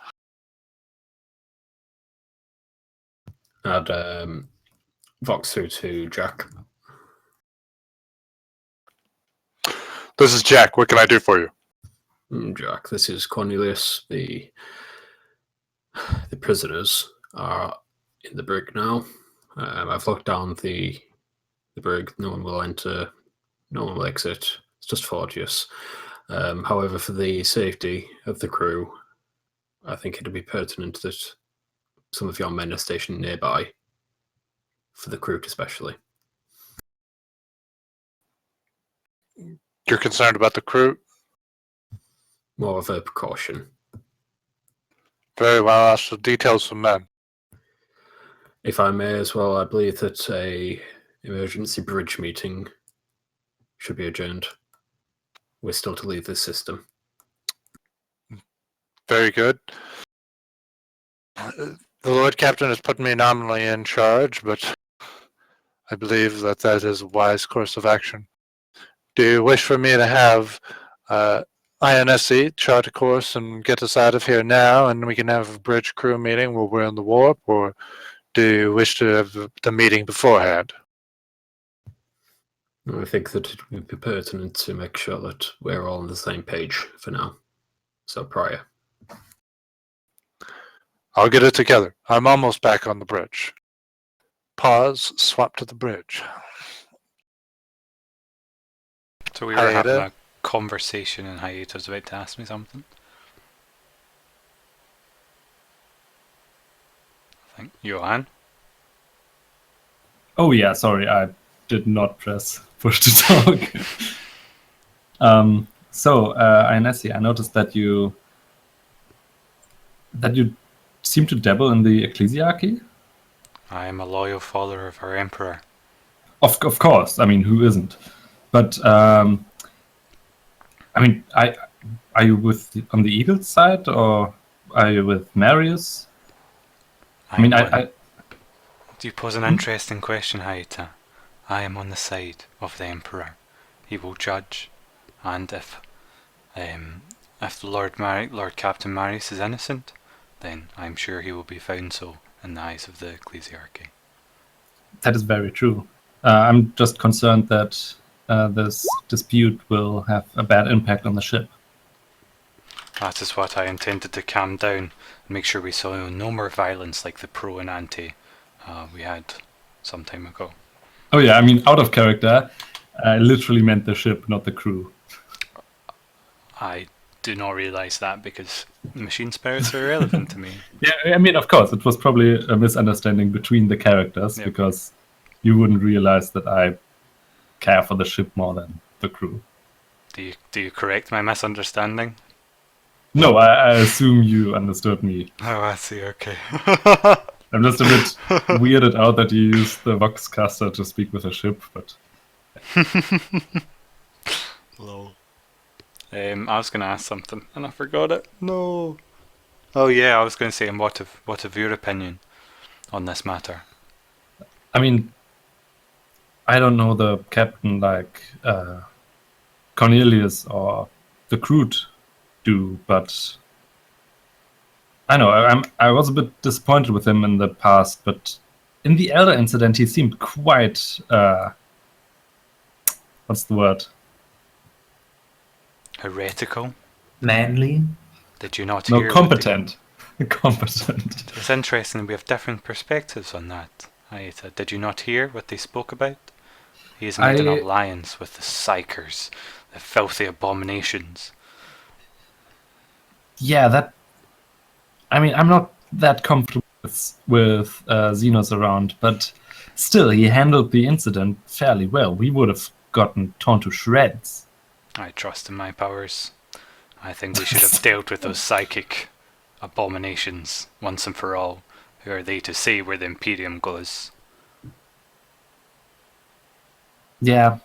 [SPEAKER 6] I'd vox through to Jack.
[SPEAKER 2] This is Jack. What can I do for you?
[SPEAKER 6] Jack, this is Cornelius. The prisoners are in the brig now. I've locked down the brig. No one will enter. No one will exit. It's just Fortius. However, for the safety of the crew, I think it'd be pertinent that some of your men are stationed nearby for the crew especially.
[SPEAKER 2] You're concerned about the crew?
[SPEAKER 6] More of a precaution.
[SPEAKER 2] Very well. I shall detail some men.
[SPEAKER 6] If I may as well, I believe that a emergency bridge meeting should be adjourned. We're still to leave this system.
[SPEAKER 2] Very good. The Lord Captain has put me nominally in charge, but I believe that that is a wise course of action. Do you wish for me to have INSC chart a course and get us out of here now, and we can have a bridge crew meeting while we're in the warp, or do you wish to have the meeting beforehand?
[SPEAKER 6] I think that it would be pertinent to make sure that we're all on the same page for now. So prior.
[SPEAKER 2] I'll get it together. I'm almost back on the bridge. Pause, swap to the bridge.
[SPEAKER 1] So we were having
[SPEAKER 2] Hyeta?
[SPEAKER 1] a conversation and Hyeta was about to ask me something. I think. Johan?
[SPEAKER 3] Oh yeah, sorry, I did not press push to talk. So, Ionessi, I noticed that you seem to dabble in the ecclesiarchy.
[SPEAKER 1] I am a loyal follower of our emperor.
[SPEAKER 3] Of course, I mean, who isn't? But I mean, are you on the Eagles side, or are you with Marius? I
[SPEAKER 1] Do you pose an interesting question, Hyeta? I am on the side of the emperor. He will judge, and if Lord Captain Marius is innocent, then I'm sure he will be found so in the eyes of the ecclesiarchy.
[SPEAKER 3] That is very true. I'm just concerned that this dispute will have a bad impact on the ship.
[SPEAKER 1] That is what I intended to calm down and make sure we saw no more violence like the pro and anti we had some time ago.
[SPEAKER 3] Oh yeah, I mean, out of character, I literally meant the ship, not the crew.
[SPEAKER 1] I do not realise that because machine spirits are irrelevant to me.
[SPEAKER 3] Yeah, I mean, of course, it was probably a misunderstanding between the characters,
[SPEAKER 1] Yep.
[SPEAKER 3] because you wouldn't realize that I care for the ship more than the crew.
[SPEAKER 1] Do you correct my misunderstanding?
[SPEAKER 3] No, I assume you understood me.
[SPEAKER 1] Oh, I see, okay.
[SPEAKER 3] I'm just a bit weirded out that you use the Voxcaster to speak with a ship, but
[SPEAKER 1] Lol. I was going to ask something and I forgot it. No. Oh yeah, I was going to say, and what of your opinion on this matter?
[SPEAKER 3] I mean, I don't know the captain like Cornelius or the crew do, but I know I was a bit disappointed with him in the past, but in the Elder incident, he seemed quite what's the word?
[SPEAKER 1] Heretical?
[SPEAKER 5] Manly.
[SPEAKER 1] Did you not
[SPEAKER 3] No,
[SPEAKER 1] hear?
[SPEAKER 3] competent. Competent.
[SPEAKER 1] It's interesting. We have different perspectives on that. Did you not hear what they spoke about? He has made an alliance with the Psychers, the filthy abominations.
[SPEAKER 3] Yeah, that. I mean, I'm not that comfortable with Xenos around, but still, he handled the incident fairly well. We would have gotten torn to shreds.
[SPEAKER 1] I trust in my powers. I think we should have dealt with those psychic abominations once and for all. Who are they to say where the Imperium goes?
[SPEAKER 3] Yeah,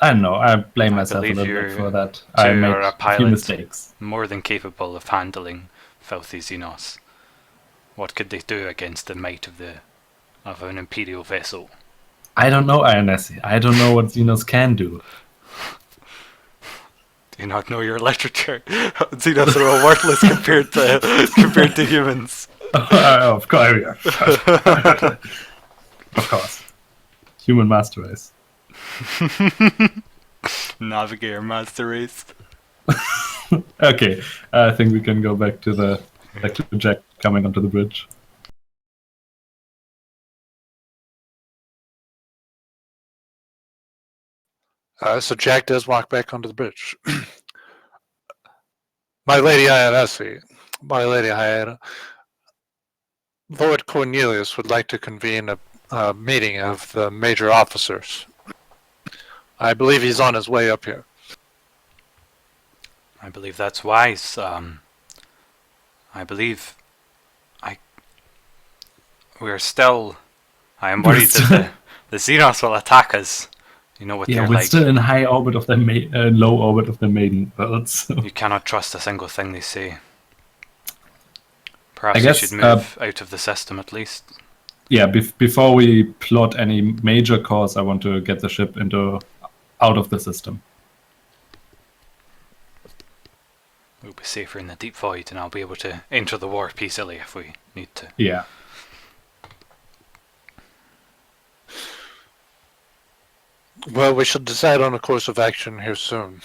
[SPEAKER 3] I don't know. I blame
[SPEAKER 1] I
[SPEAKER 3] myself a
[SPEAKER 1] believe
[SPEAKER 3] little bit
[SPEAKER 1] you're
[SPEAKER 3] for that. I
[SPEAKER 1] two
[SPEAKER 3] made
[SPEAKER 1] are a
[SPEAKER 3] a few
[SPEAKER 1] pilot.
[SPEAKER 3] mistakes.
[SPEAKER 1] More than capable of handling filthy Xenos. What could they do against the might of an Imperial vessel?
[SPEAKER 3] I don't know, Ionessi. I don't know what Xenos can do.
[SPEAKER 1] Do you not know your literature? Xenos are all worthless compared to humans.
[SPEAKER 3] Of course. Of course. Human master race.
[SPEAKER 1] Navigator master race.
[SPEAKER 3] Okay, I think we can go back to the Jack coming onto the bridge.
[SPEAKER 2] So Jack does walk back onto the bridge. My Lady Ionessi, my Lady Hyena, Lord Cornelius would like to convene a meeting of the major officers. I believe he's on his way up here.
[SPEAKER 1] I believe that's wise. I am worried that the The Xenos will attack us. You know what
[SPEAKER 3] Yeah,
[SPEAKER 1] they're
[SPEAKER 3] we're
[SPEAKER 1] like.
[SPEAKER 3] still in high orbit of the low orbit of the maiden belt. So.
[SPEAKER 1] You cannot trust a single thing they say.
[SPEAKER 3] I
[SPEAKER 1] Perhaps we
[SPEAKER 3] guess,
[SPEAKER 1] should move out of the system at least.
[SPEAKER 3] Yeah, before we plot any major course, I want to get the ship out of the system.
[SPEAKER 1] We'll be safer in the deep void, and I'll be able to enter the warp easily if we need to.
[SPEAKER 3] Yeah.
[SPEAKER 2] Well, we should decide on a course of action here soon.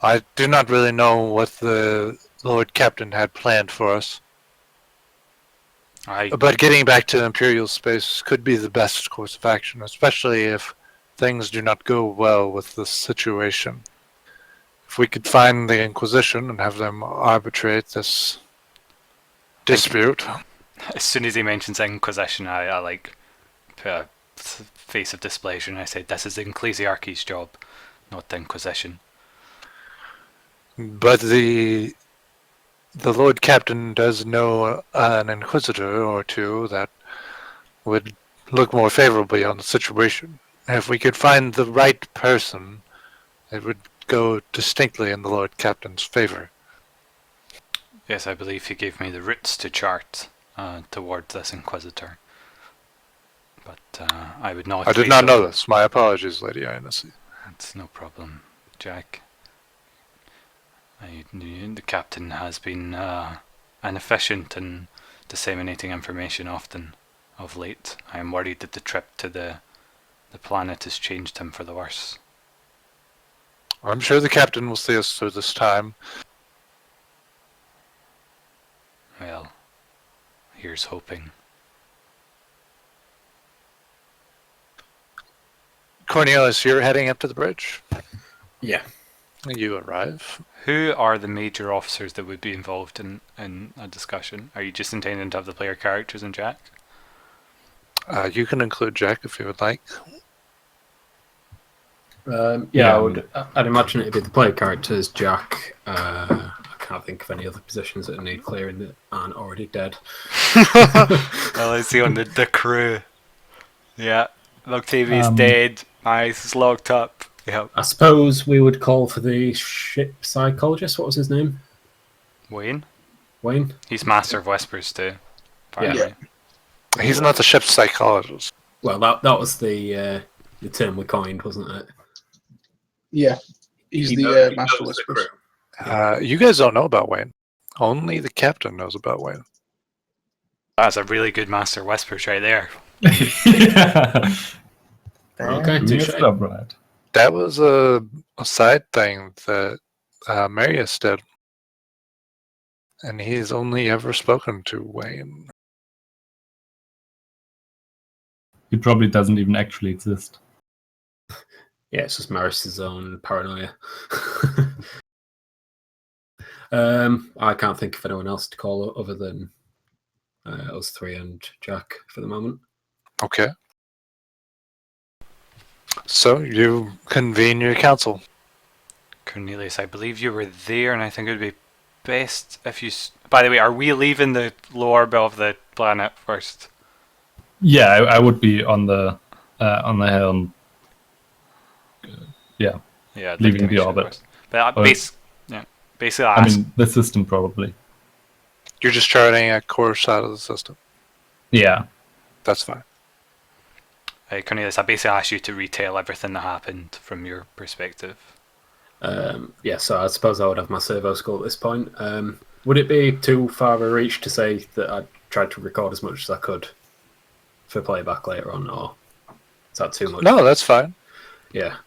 [SPEAKER 2] I do not really know what the Lord Captain had planned for us, but getting back to Imperial space could be the best course of action, especially if things do not go well with the situation. If we could find the Inquisition and have them arbitrate this dispute.
[SPEAKER 1] As soon as he mentions Inquisition, I like put a face of displeasure and I said, "This is the Ecclesiarchy's job, not the Inquisition."
[SPEAKER 2] But the Lord Captain does know an Inquisitor or two that would look more favorably on the situation. If we could find the right person, it would go distinctly in the Lord Captain's favor.
[SPEAKER 1] Yes, I believe he gave me the routes to chart towards this Inquisitor. But I would not.
[SPEAKER 2] I did not know this. My apologies, Lady Ionessi.
[SPEAKER 1] That's no problem, Jack. The captain has been inefficient in disseminating information often of late. I am worried that the trip to the planet has changed him for the worse.
[SPEAKER 2] I'm sure the captain will see us through this time.
[SPEAKER 1] Well, here's hoping.
[SPEAKER 2] Cornelius, you're heading up to the bridge.
[SPEAKER 6] Yeah.
[SPEAKER 2] You arrive.
[SPEAKER 1] Who are the major officers that would be involved in a discussion? Are you just intending to have the player characters and Jack?
[SPEAKER 2] You can include Jack if you would like.
[SPEAKER 6] I'd imagine it'd be the player characters, Jack. I can't think of any other positions that need clearing that aren't already dead.
[SPEAKER 1] Well, I see on the crew. Yeah, Octavia's dead. Nice, is locked up. Yep.
[SPEAKER 6] I suppose we would call for the ship psychologist. What was his name?
[SPEAKER 1] Wayne?
[SPEAKER 6] Wayne?
[SPEAKER 1] He's Master of Whispers too.
[SPEAKER 6] Yeah.
[SPEAKER 2] He's not the ship's psychologist.
[SPEAKER 6] Well, that was the term we coined, wasn't it?
[SPEAKER 4] Yeah, he's the Master Whispers.
[SPEAKER 2] You guys don't know about Wayne. Only the captain knows about Wayne.
[SPEAKER 1] That's a really good Master of Whispers right there.
[SPEAKER 3] Yeah.
[SPEAKER 6] Okay, touche.
[SPEAKER 3] Right.
[SPEAKER 2] That was a side thing that Marius did. And he's only ever spoken to Wayne.
[SPEAKER 3] He probably doesn't even actually exist.
[SPEAKER 6] Yeah, it's just Maris's own paranoia. I can't think of anyone else to call other than us three and Jack for the moment.
[SPEAKER 2] Okay. So you convene your council.
[SPEAKER 1] Cornelius, I believe you were there, and I think it would be best if you... By the way, are we leaving the low orbit of the planet first?
[SPEAKER 3] Yeah, I would be on the helm. Yeah, leaving the orbit.
[SPEAKER 1] First. But basically,
[SPEAKER 3] I mean, the system probably.
[SPEAKER 2] You're just charting a course out of the system.
[SPEAKER 3] Yeah.
[SPEAKER 2] That's fine.
[SPEAKER 1] Cornelius, I basically asked you to retell everything that happened from your perspective.
[SPEAKER 6] So I suppose I would have my servo skull at this point. Would it be too far a reach to say that I tried to record as much as I could for playback later on, or is that too much?
[SPEAKER 2] No, that's fine.
[SPEAKER 6] Yeah.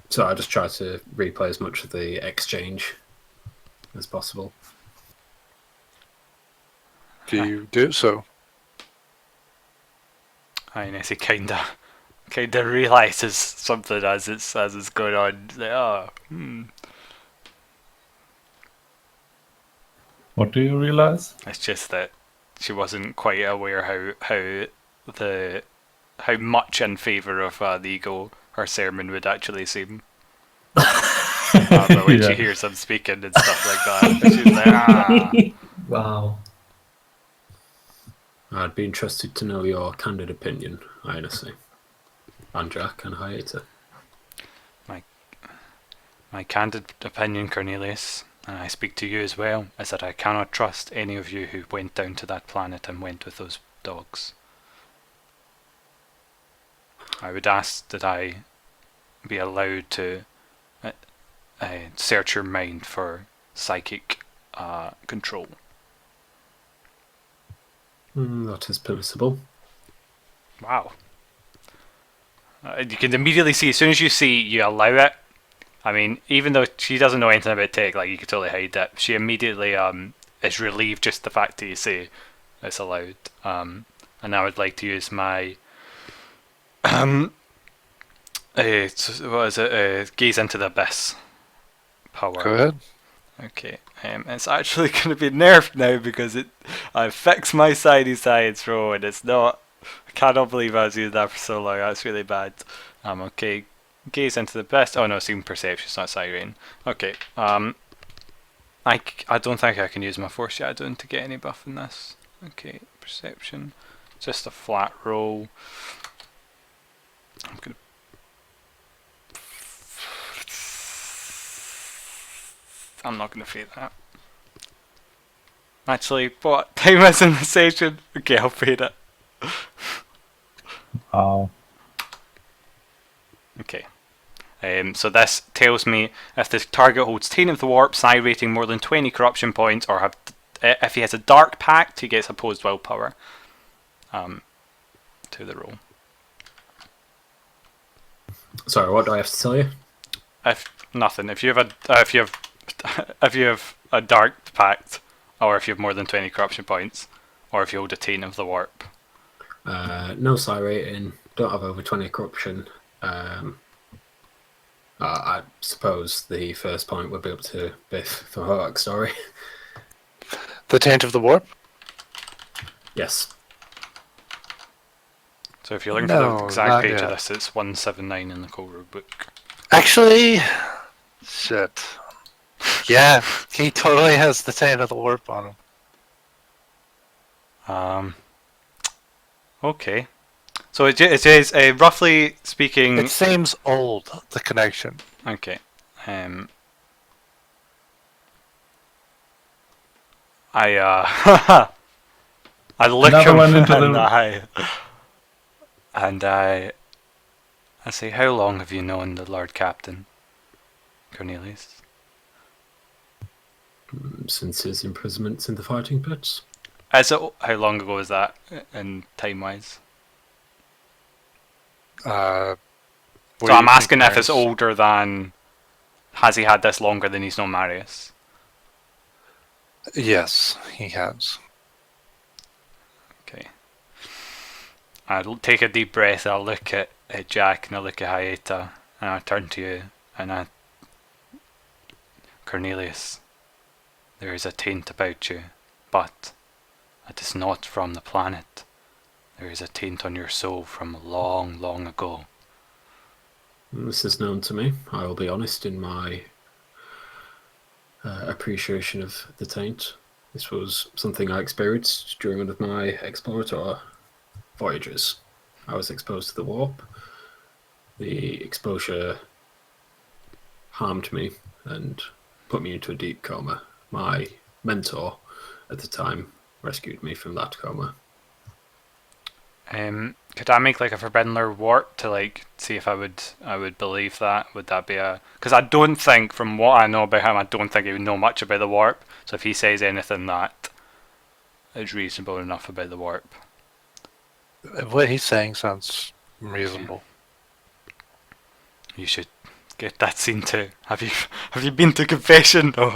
[SPEAKER 6] So I just try to replay as much of the exchange as possible.
[SPEAKER 2] Do you do so?
[SPEAKER 1] I guess he kinda realizes something as it's going on. Like,
[SPEAKER 3] What do you realize?
[SPEAKER 1] It's just that she wasn't quite aware how much in favour of the ego her sermon would actually seem. But when she hears him speaking and stuff like that, she's like,
[SPEAKER 5] Wow.
[SPEAKER 6] I'd be interested to know your candid opinion, honestly. and Jack and Hyeta.
[SPEAKER 1] My candid opinion, Cornelius, and I speak to you as well, is that I cannot trust any of you who went down to that planet and went with those dogs. I would ask that I be allowed to search your mind for psychic control.
[SPEAKER 6] That is permissible.
[SPEAKER 1] Wow. You can immediately see, as soon as you see you allow it, I mean, even though she doesn't know anything about tech, like, you could totally hide it, she immediately is relieved just the fact that you say it's allowed. And I would like to use my what is it? Gaze into the abyss power.
[SPEAKER 2] Go ahead.
[SPEAKER 1] Okay. It's actually going to be nerfed now because I fixed my science roll and it's not. I cannot believe I was using that for so long. That's really bad. Okay. Gaze into the best. Oh no, it's even perception. It's not siren. Okay. I don't think I can use my force shadowing to get any buff in this. Okay. Perception. Just a flat roll. I'm not gonna fade that. Actually, what time is in the session? Okay, I'll fade it.
[SPEAKER 3] Wow.
[SPEAKER 1] Okay. So this tells me if the target holds 10 of the warp, psi rating more than 20 corruption points, or if he has a dark pact, he gets opposed willpower to the roll.
[SPEAKER 6] Sorry, what do I have to tell you?
[SPEAKER 1] If nothing, if you have a dark pact, or if you have more than 20 corruption points, or if you hold a 10 of the warp.
[SPEAKER 6] No psi rating, don't have over 20 corruption. I suppose the first point would be up to Biff for her story.
[SPEAKER 2] The Taint of the Warp?
[SPEAKER 6] Yes.
[SPEAKER 1] So if you're looking for
[SPEAKER 2] No,
[SPEAKER 1] the exact
[SPEAKER 2] not
[SPEAKER 1] page
[SPEAKER 2] yet.
[SPEAKER 1] of this, it's 179 in the core rule book.
[SPEAKER 2] Actually, shit. Yeah, he totally has the Taint of the Warp on him.
[SPEAKER 1] Okay. So it is roughly speaking.
[SPEAKER 2] It seems old, the connection.
[SPEAKER 1] Okay. I I look
[SPEAKER 3] Another
[SPEAKER 1] him
[SPEAKER 3] one into
[SPEAKER 1] and
[SPEAKER 3] the-
[SPEAKER 1] I say, how long have you known the Lord Captain, Cornelius?
[SPEAKER 6] Since his imprisonment in the fighting pits.
[SPEAKER 1] How long ago was that in time wise?
[SPEAKER 2] What
[SPEAKER 1] So
[SPEAKER 2] do you
[SPEAKER 1] I'm
[SPEAKER 2] think,
[SPEAKER 1] asking if it's
[SPEAKER 2] Marius?
[SPEAKER 1] older than. Has he had this longer than he's known Marius?
[SPEAKER 2] Yes, he has.
[SPEAKER 1] Okay. I'll take a deep breath. I'll look at Jack and I'll look at Hyeta and I'll turn to you and Cornelius, there is a taint about you, but it is not from the planet. There is a taint on your soul from long, long ago.
[SPEAKER 6] This is known to me. I will be honest in my appreciation of the taint. This was something I experienced during one of my exploratory voyages. I was exposed to the warp. The exposure harmed me and put me into a deep coma. My mentor at the time rescued me from that coma.
[SPEAKER 1] Could I make like a forbidden lore warp to like see if I would believe that? Would that be a? Because I don't think, from what I know about him, I don't think he would know much about the warp. So if he says anything that is reasonable enough about the warp,
[SPEAKER 2] What he's saying sounds reasonable.
[SPEAKER 1] you should get that scene too. Have you been to confession? No.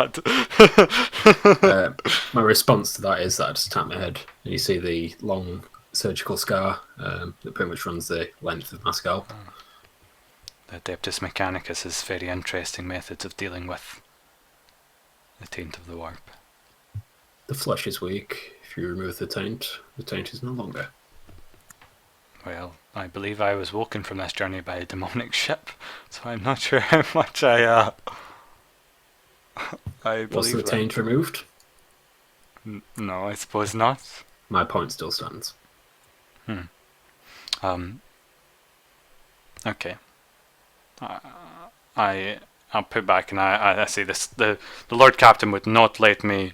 [SPEAKER 6] My response to that is that I just tap my head and you see the long surgical scar that pretty much runs the length of my scalp.
[SPEAKER 1] The Adeptus Mechanicus is very interesting methods of dealing with the taint of the warp.
[SPEAKER 6] The flesh is weak. If you remove the taint is no longer.
[SPEAKER 1] Well, I believe I was woken from this journey by a demonic ship, so I'm not sure how much I believe
[SPEAKER 6] Was the
[SPEAKER 1] that.
[SPEAKER 6] taint removed?
[SPEAKER 1] No, I suppose not.
[SPEAKER 6] My point still stands.
[SPEAKER 1] Okay. I'll put back and I say this. The Lord Captain would not let me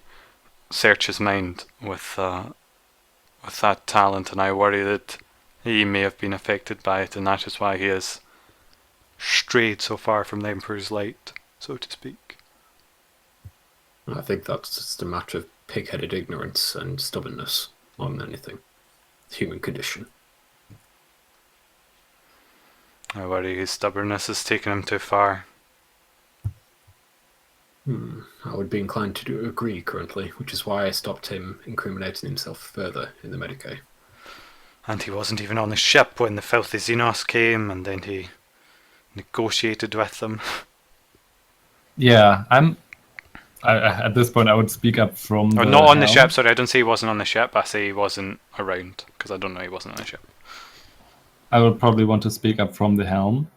[SPEAKER 1] search his mind with that talent, and I worry that he may have been affected by it, and that is why he has strayed so far from the Emperor's light, so to speak.
[SPEAKER 6] I think that's just a matter of pig-headed ignorance and stubbornness more than anything. Human condition.
[SPEAKER 1] I worry his stubbornness has taken him too far.
[SPEAKER 6] I would be inclined to agree currently, which is why I stopped him incriminating himself further in the Medicae.
[SPEAKER 1] And he wasn't even on the ship when the filthy Xenos came, and then he negotiated with them.
[SPEAKER 3] Yeah, at this point, I would speak up from
[SPEAKER 1] Or
[SPEAKER 3] the
[SPEAKER 1] not on the
[SPEAKER 3] helm.
[SPEAKER 1] ship, sorry, I don't say he wasn't on the ship, I say he wasn't around, because I don't know he wasn't on the ship.
[SPEAKER 3] I would probably want to speak up from the helm.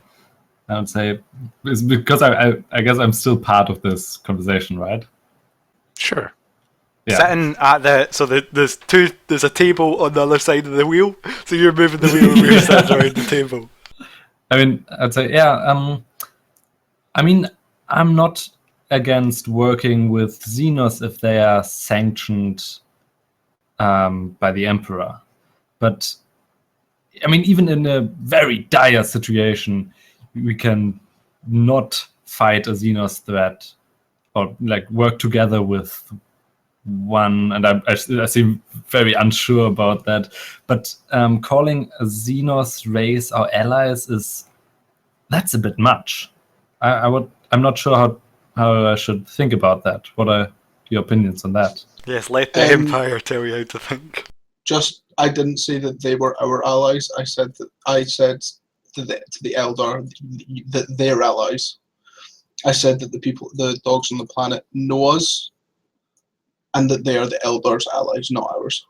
[SPEAKER 3] I would say, it's because I guess I'm still part of this conversation, right?
[SPEAKER 2] Sure.
[SPEAKER 3] Yeah.
[SPEAKER 1] Sitting at there's a table on the other side of the wheel, so you're moving the wheel and we're sitting around the table.
[SPEAKER 3] I mean, I'd say, yeah. I mean, I'm not against working with Xenos if they are sanctioned by the Emperor, but I mean, even in a very dire situation, we can not fight a Xenos threat or like work together with one. And I seem very unsure about that. But calling a Xenos race our allies that's a bit much. I'm not sure how I should think about that. What are your opinions on that?
[SPEAKER 1] Yes, let the Empire tell you how to think.
[SPEAKER 4] I didn't say that they were our allies. I said to the Eldar that they're allies. I said that the dogs on the planet know us, and that they are the Eldar's allies, not ours.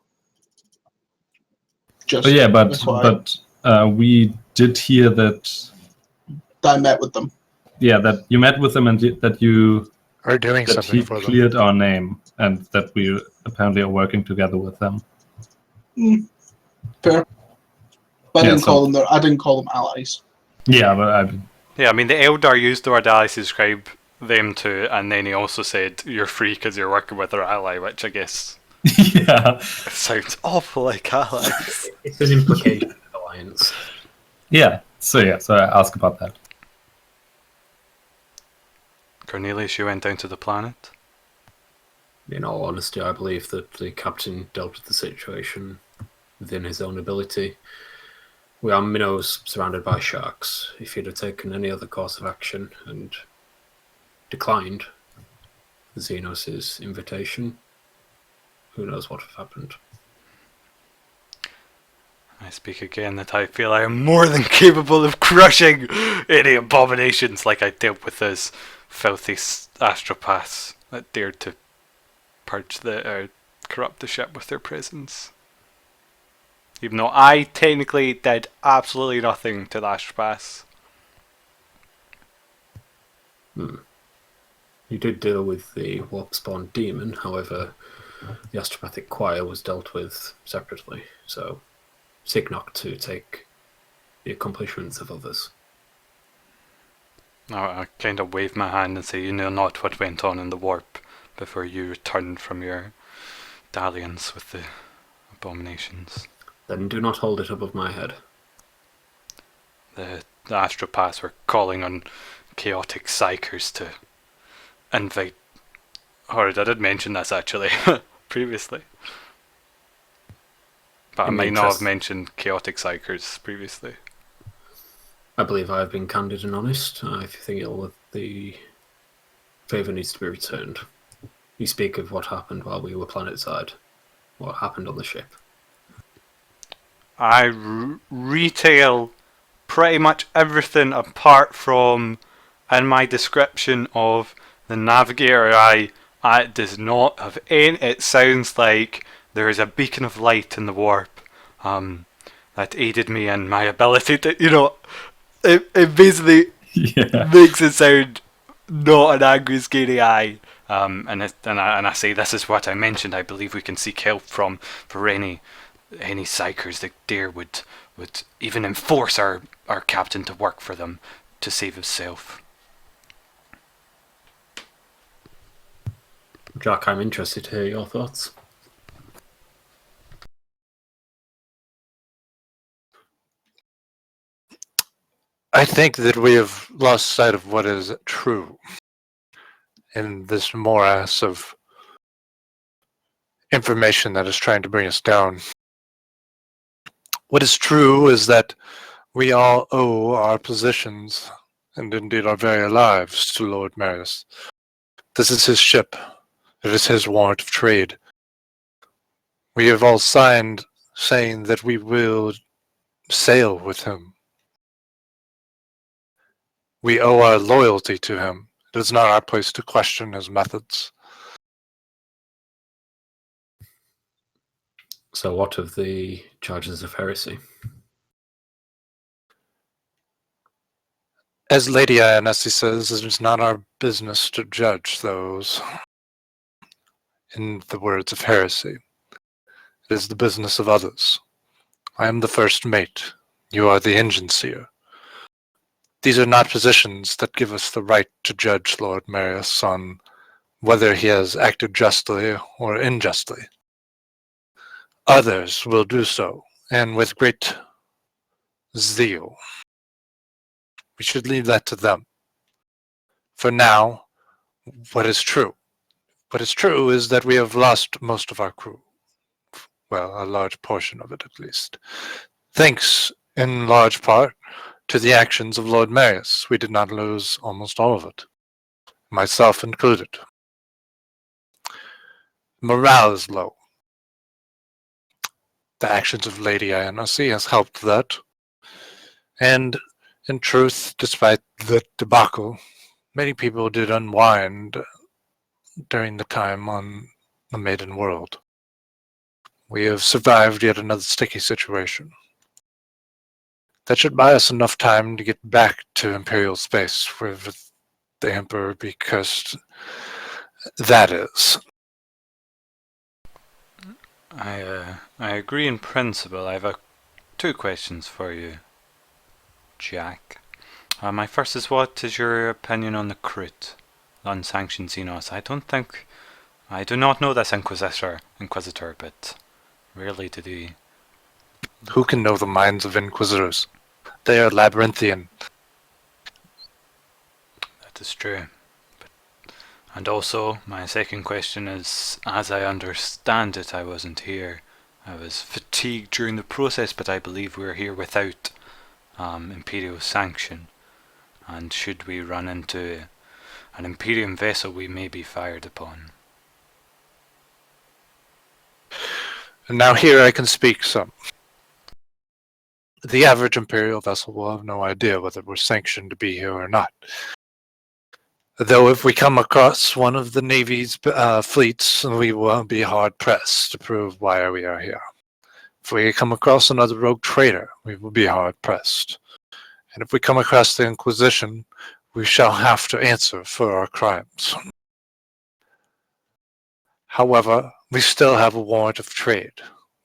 [SPEAKER 4] Just
[SPEAKER 3] Oh yeah, but
[SPEAKER 4] FYI.
[SPEAKER 3] we did hear that.
[SPEAKER 4] I met with them.
[SPEAKER 3] Yeah, that you met with them and that you
[SPEAKER 2] Are doing
[SPEAKER 3] that
[SPEAKER 2] something
[SPEAKER 3] he
[SPEAKER 2] for them.
[SPEAKER 3] cleared our name and that we apparently are working together with them.
[SPEAKER 4] Fair. But
[SPEAKER 3] Yeah,
[SPEAKER 4] I didn't call them allies.
[SPEAKER 3] Yeah, but
[SPEAKER 1] Yeah, I mean, the Eldar used the word allies to describe them too, and then he also said, you're free because you're working with our ally, which I guess
[SPEAKER 3] yeah,
[SPEAKER 1] sounds awful like allies.
[SPEAKER 6] It's an implication of alliance.
[SPEAKER 3] yeah. So I ask about that.
[SPEAKER 1] Cornelius, you went down to the planet?
[SPEAKER 6] In all honesty, I believe that the captain dealt with the situation within his own ability. We are minnows surrounded by sharks. If he'd have taken any other course of action and declined Xenos' invitation, who knows what would have happened.
[SPEAKER 1] I speak again that I feel I am more than capable of crushing any abominations like I dealt with those filthy astropaths that dared to corrupt the ship with their presence. Even though I technically did absolutely nothing to the astropaths.
[SPEAKER 6] You did deal with the warp spawn demon, however, the astropathic choir was dealt with separately, so seek not to take the accomplishments of others.
[SPEAKER 1] I kind of wave my hand and say, you know not what went on in the warp before you returned from your dalliance with the abominations.
[SPEAKER 6] Then do not hold it above my head.
[SPEAKER 1] The astropaths were calling on chaotic psychers to invite. Horrid, I did mention this actually previously. But I might not have mentioned chaotic psychers previously.
[SPEAKER 6] I believe I have been candid and honest. I think the favour needs to be returned. You speak of what happened while we were planetside. What happened on the ship.
[SPEAKER 1] I retail pretty much everything apart from in my description of the navigator eye. It does not have any. It sounds like there is a beacon of light in the warp that aided me in my ability to, it basically makes it sound not an angry, scary eye. And I say this is what I mentioned. I believe we can seek help for any psychers that would would even enforce our captain to work for them to save himself.
[SPEAKER 6] Jack, I'm interested to hear your thoughts.
[SPEAKER 2] I think that we have lost sight of what is true in this morass of information that is trying to bring us down. What is true is that we all owe our positions, and indeed our very lives, to Lord Marius. This is his ship. It is his warrant of trade. We have all signed saying that we will sail with him. We owe our loyalty to him. It is not our place to question his methods.
[SPEAKER 6] So what of the charges of heresy?
[SPEAKER 2] As Lady Ionessi says, it is not our business to judge those. In the words of heresy, it is the business of others. I am the first mate. You are the engine seer. These are not positions that give us the right to judge Lord Marius on whether he has acted justly or unjustly. Others will do so, and with great zeal. We should leave that to them. For now, what is true? What is true is that we have lost most of our crew. Well, a large portion of it at least. Thanks, in large part, to the actions of Lord Marius, we did not lose almost all of it, myself included. Morale is low. The actions of Lady Ionessi has helped that. And, in truth, despite the debacle, many people did unwind during the time on the Maiden World. We have survived yet another sticky situation. That should buy us enough time to get back to Imperial space where the Emperor be cursed. That is.
[SPEAKER 1] I agree in principle. I have two questions for you, Jack. My first is, what is your opinion on the Crute, the unsanctioned Xenos? I do not know this Inquisitor, but rarely did he.
[SPEAKER 2] Who can know the minds of Inquisitors? They are labyrinthian.
[SPEAKER 1] That is true. And also, my second question is, as I understand it, I wasn't here. I was fatigued during the process, but I believe we're here without Imperial sanction. And should we run into an Imperium vessel, we may be fired upon.
[SPEAKER 2] And now here I can speak some. The average Imperial vessel will have no idea whether we're sanctioned to be here or not. Though if we come across one of the Navy's fleets, we will be hard-pressed to prove why we are here. If we come across another rogue trader, we will be hard-pressed. And if we come across the Inquisition, we shall have to answer for our crimes. However, we still have a warrant of trade.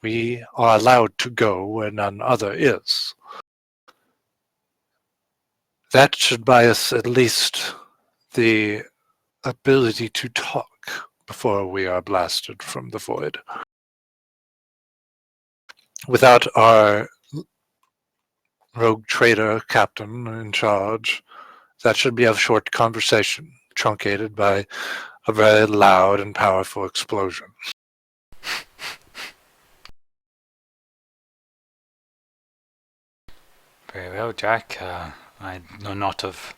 [SPEAKER 2] We are allowed to go where none other is. That should buy us at least the ability to talk before we are blasted from the void. Without our rogue trader captain in charge, that should be a short conversation, truncated by a very loud and powerful explosion.
[SPEAKER 1] Very well, Jack. I know not of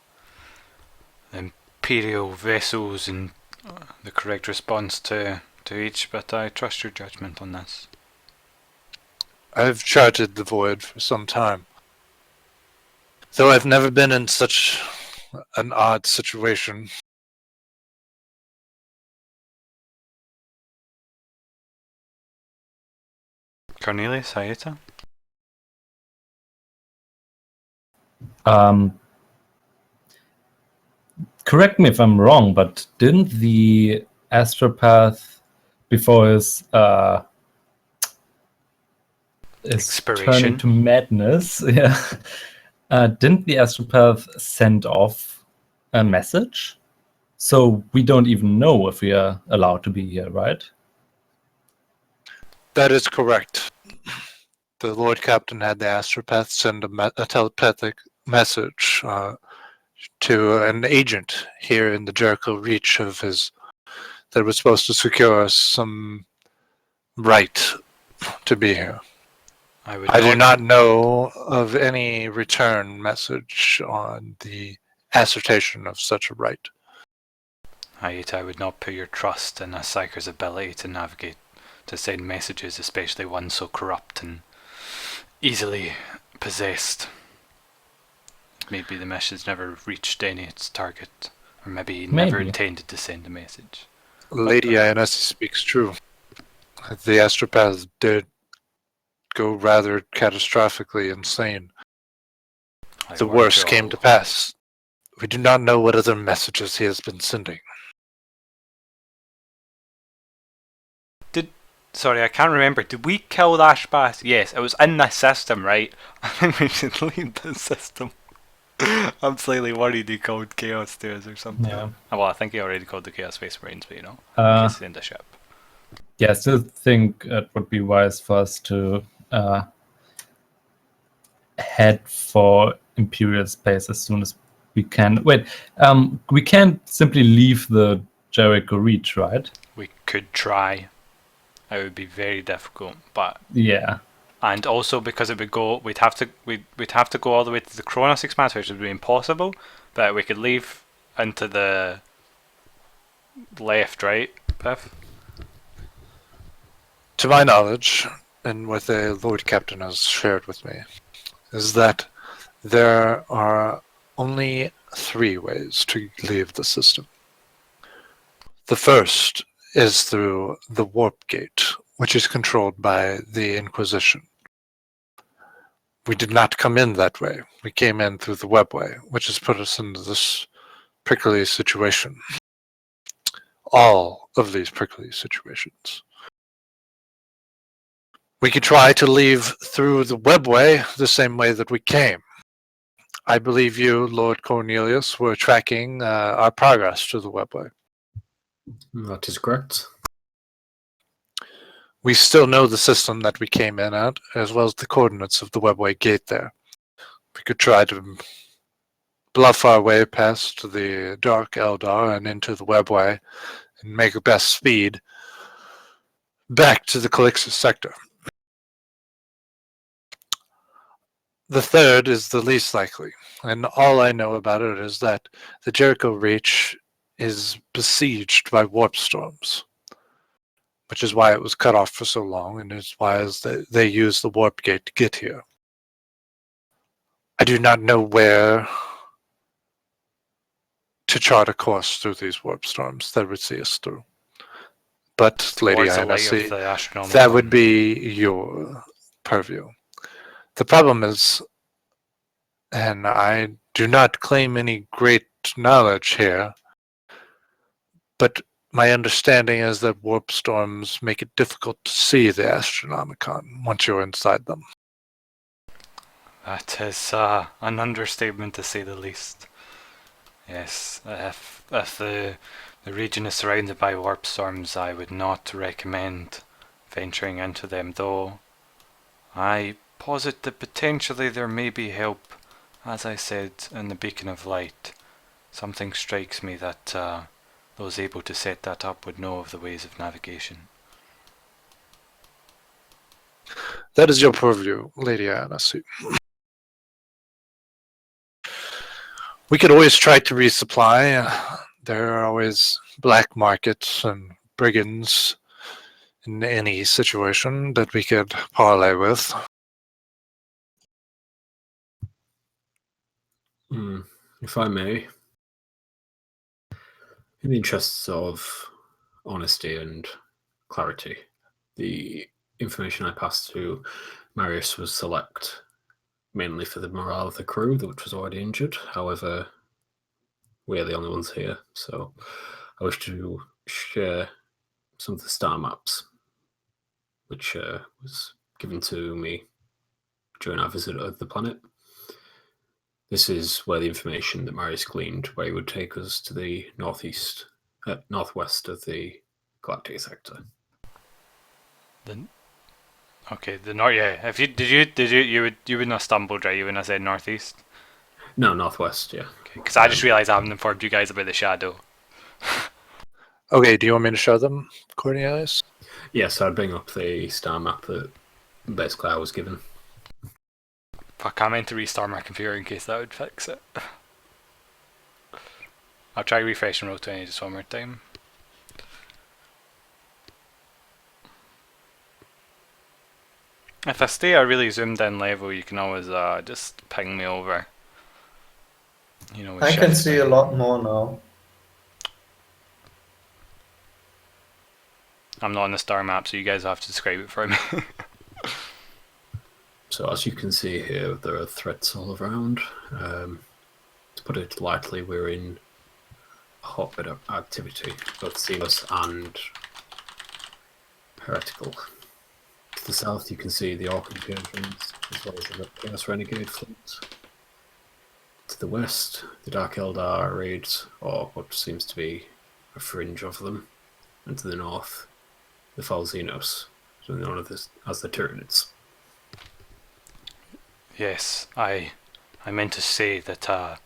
[SPEAKER 1] Imperial vessels and the correct response to each, but I trust your judgment on this.
[SPEAKER 2] I've charted the void for some time. Though I've never been in such an odd situation.
[SPEAKER 1] Cornelius, Hayata?
[SPEAKER 3] Correct me if I'm wrong, but didn't the astropath before his is turning
[SPEAKER 1] Expiration.
[SPEAKER 3] to madness. Yeah. Didn't the astropath send off a message? So we don't even know if we are allowed to be here, right?
[SPEAKER 2] That is correct. The Lord Captain had the astropath send a telepathic message to an agent here in the Jericho Reach of his that was supposed to secure us some right to be here. I do not know of any return message on the assertion of such a right.
[SPEAKER 1] I would not put your trust in a psyker's ability to navigate, to send messages, especially one so corrupt and easily possessed. Maybe the message never reached any its target, or maybe he never intended to send a message.
[SPEAKER 2] Lady Ionesi speaks true. The astropath did go rather catastrophically insane. The worst came to pass. We do not know what other messages he has been sending.
[SPEAKER 1] Sorry, I can't remember. Did we kill the Ashbath? Yes, it was in the system, right? I think we should leave the system. I'm slightly worried he called Chaos to us or something.
[SPEAKER 3] Yeah.
[SPEAKER 1] Well, I think he already called the Chaos Space Marines, but in case he's in the ship.
[SPEAKER 3] Yeah, I still think it would be wise for us to head for Imperial space as soon as we can. Wait, we can't simply leave the Jericho Reach, right?
[SPEAKER 1] We could try. It would be very difficult, but
[SPEAKER 3] yeah.
[SPEAKER 1] And also because it would go, we'd have to go all the way to the Kronos expanse, which would be impossible. But we could leave into the left, right, Biff?
[SPEAKER 2] To my knowledge, and what the Lord Captain has shared with me, is that there are only 3 ways to leave the system. The first is through the warp gate, which is controlled by the Inquisition. We did not come in that way. We came in through the webway, which has put us into this prickly situation. All of these prickly situations. We could try to leave through the webway the same way that we came. I believe you, Lord Cornelius, were tracking our progress to the webway.
[SPEAKER 6] That is correct.
[SPEAKER 2] We still know the system that we came in at, as well as the coordinates of the webway gate there. We could try to bluff our way past the Dark Eldar and into the webway and make the best speed back to the Calixtus sector. The third is the least likely, and all I know about it is that the Jericho Reach is besieged by warp storms, which is why it was cut off for so long, and is why they used the warp gate to get here. I do not know where to chart a course through these warp storms that would see us through. But, Lady Ionesi, that would be your purview. The problem is, and I do not claim any great knowledge here, but my understanding is that warp storms make it difficult to see the Astronomicon once you're inside them.
[SPEAKER 1] That is an understatement to say the least. Yes, if the region is surrounded by warp storms, I would not recommend venturing into them, though I posit that potentially there may be help. As I said in the Beacon of Light, something strikes me that those able to set that up would know of the ways of navigation.
[SPEAKER 2] That is your purview, Lady Ionesi. We could always try to resupply. There are always black markets and brigands in any situation that we could parlay with.
[SPEAKER 6] If I may, in the interests of honesty and clarity, the information I passed to Marius was select mainly for the morale of the crew, which was already injured. However, we're the only ones here, so I wish to share some of the star maps, which was given to me during our visit of the planet. This is where the information that Marius gleaned, where he would take us to the northwest of the galactic sector.
[SPEAKER 1] Okay, the north. Yeah. If you would not stumbled, right? You wouldn't have said northeast.
[SPEAKER 6] No, northwest. Yeah.
[SPEAKER 1] Okay, because I just realised I haven't informed you guys about the shadow.
[SPEAKER 2] Okay, do you want me to show them, Cornelius?
[SPEAKER 6] Yes, I'd bring up the star map that basically I was given.
[SPEAKER 1] Fuck, I meant to restart my computer in case that would fix it. I'll try refreshing row 20 just one more time. If I stay a really zoomed in level, you can always just ping me over. You know, with
[SPEAKER 5] I can
[SPEAKER 1] shift
[SPEAKER 5] see a lot more now.
[SPEAKER 1] I'm not on the star map, so you guys have to describe it for me.
[SPEAKER 6] So as you can see here, there are threats all around. To put it lightly, we're in a hotbed of activity, both seamless and heretical. To the south, you can see the Orc incursions, as well as the Chaos Renegade fleet. To the west, the Dark Eldar raids, or what seems to be a fringe of them. And to the north, the Falzinos, known as the Tyranids.
[SPEAKER 1] Yes, I meant to say that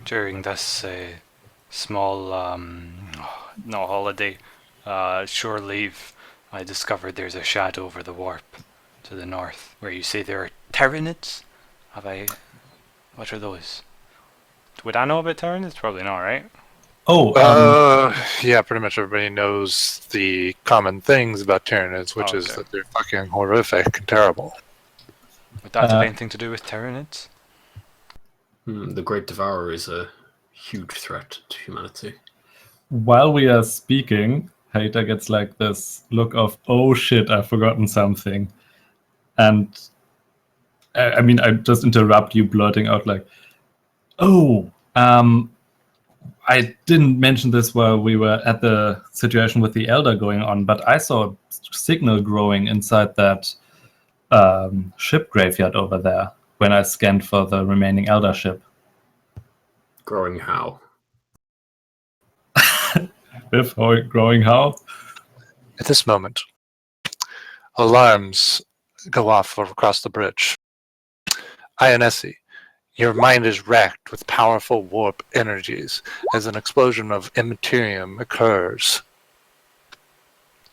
[SPEAKER 1] during this small not holiday shore leave, I discovered there's a shadow over the warp to the north where you say there are Tyranids. What are those? Would I know about Tyranids? Probably not, right?
[SPEAKER 3] Oh,
[SPEAKER 2] Yeah, pretty much everybody knows the common things about Tyranids, which is
[SPEAKER 1] Okay.
[SPEAKER 2] that they're fucking horrific and terrible.
[SPEAKER 1] Would that have anything to do with Tyranids?
[SPEAKER 6] The Great Devourer is a huge threat to humanity.
[SPEAKER 3] while we are speaking, Hater gets like this look of, oh shit, I've forgotten something. And I mean, I just interrupt you blurting out like, oh, I didn't mention this while we were at the situation with the Elder going on, but I saw a signal growing inside that ship graveyard over there when I scanned for the remaining Elder ship.
[SPEAKER 6] Growing how?
[SPEAKER 3] With growing how?
[SPEAKER 2] At this moment, alarms go off across the bridge. Ionessi, your mind is racked with powerful warp energies as an explosion of immaterium occurs.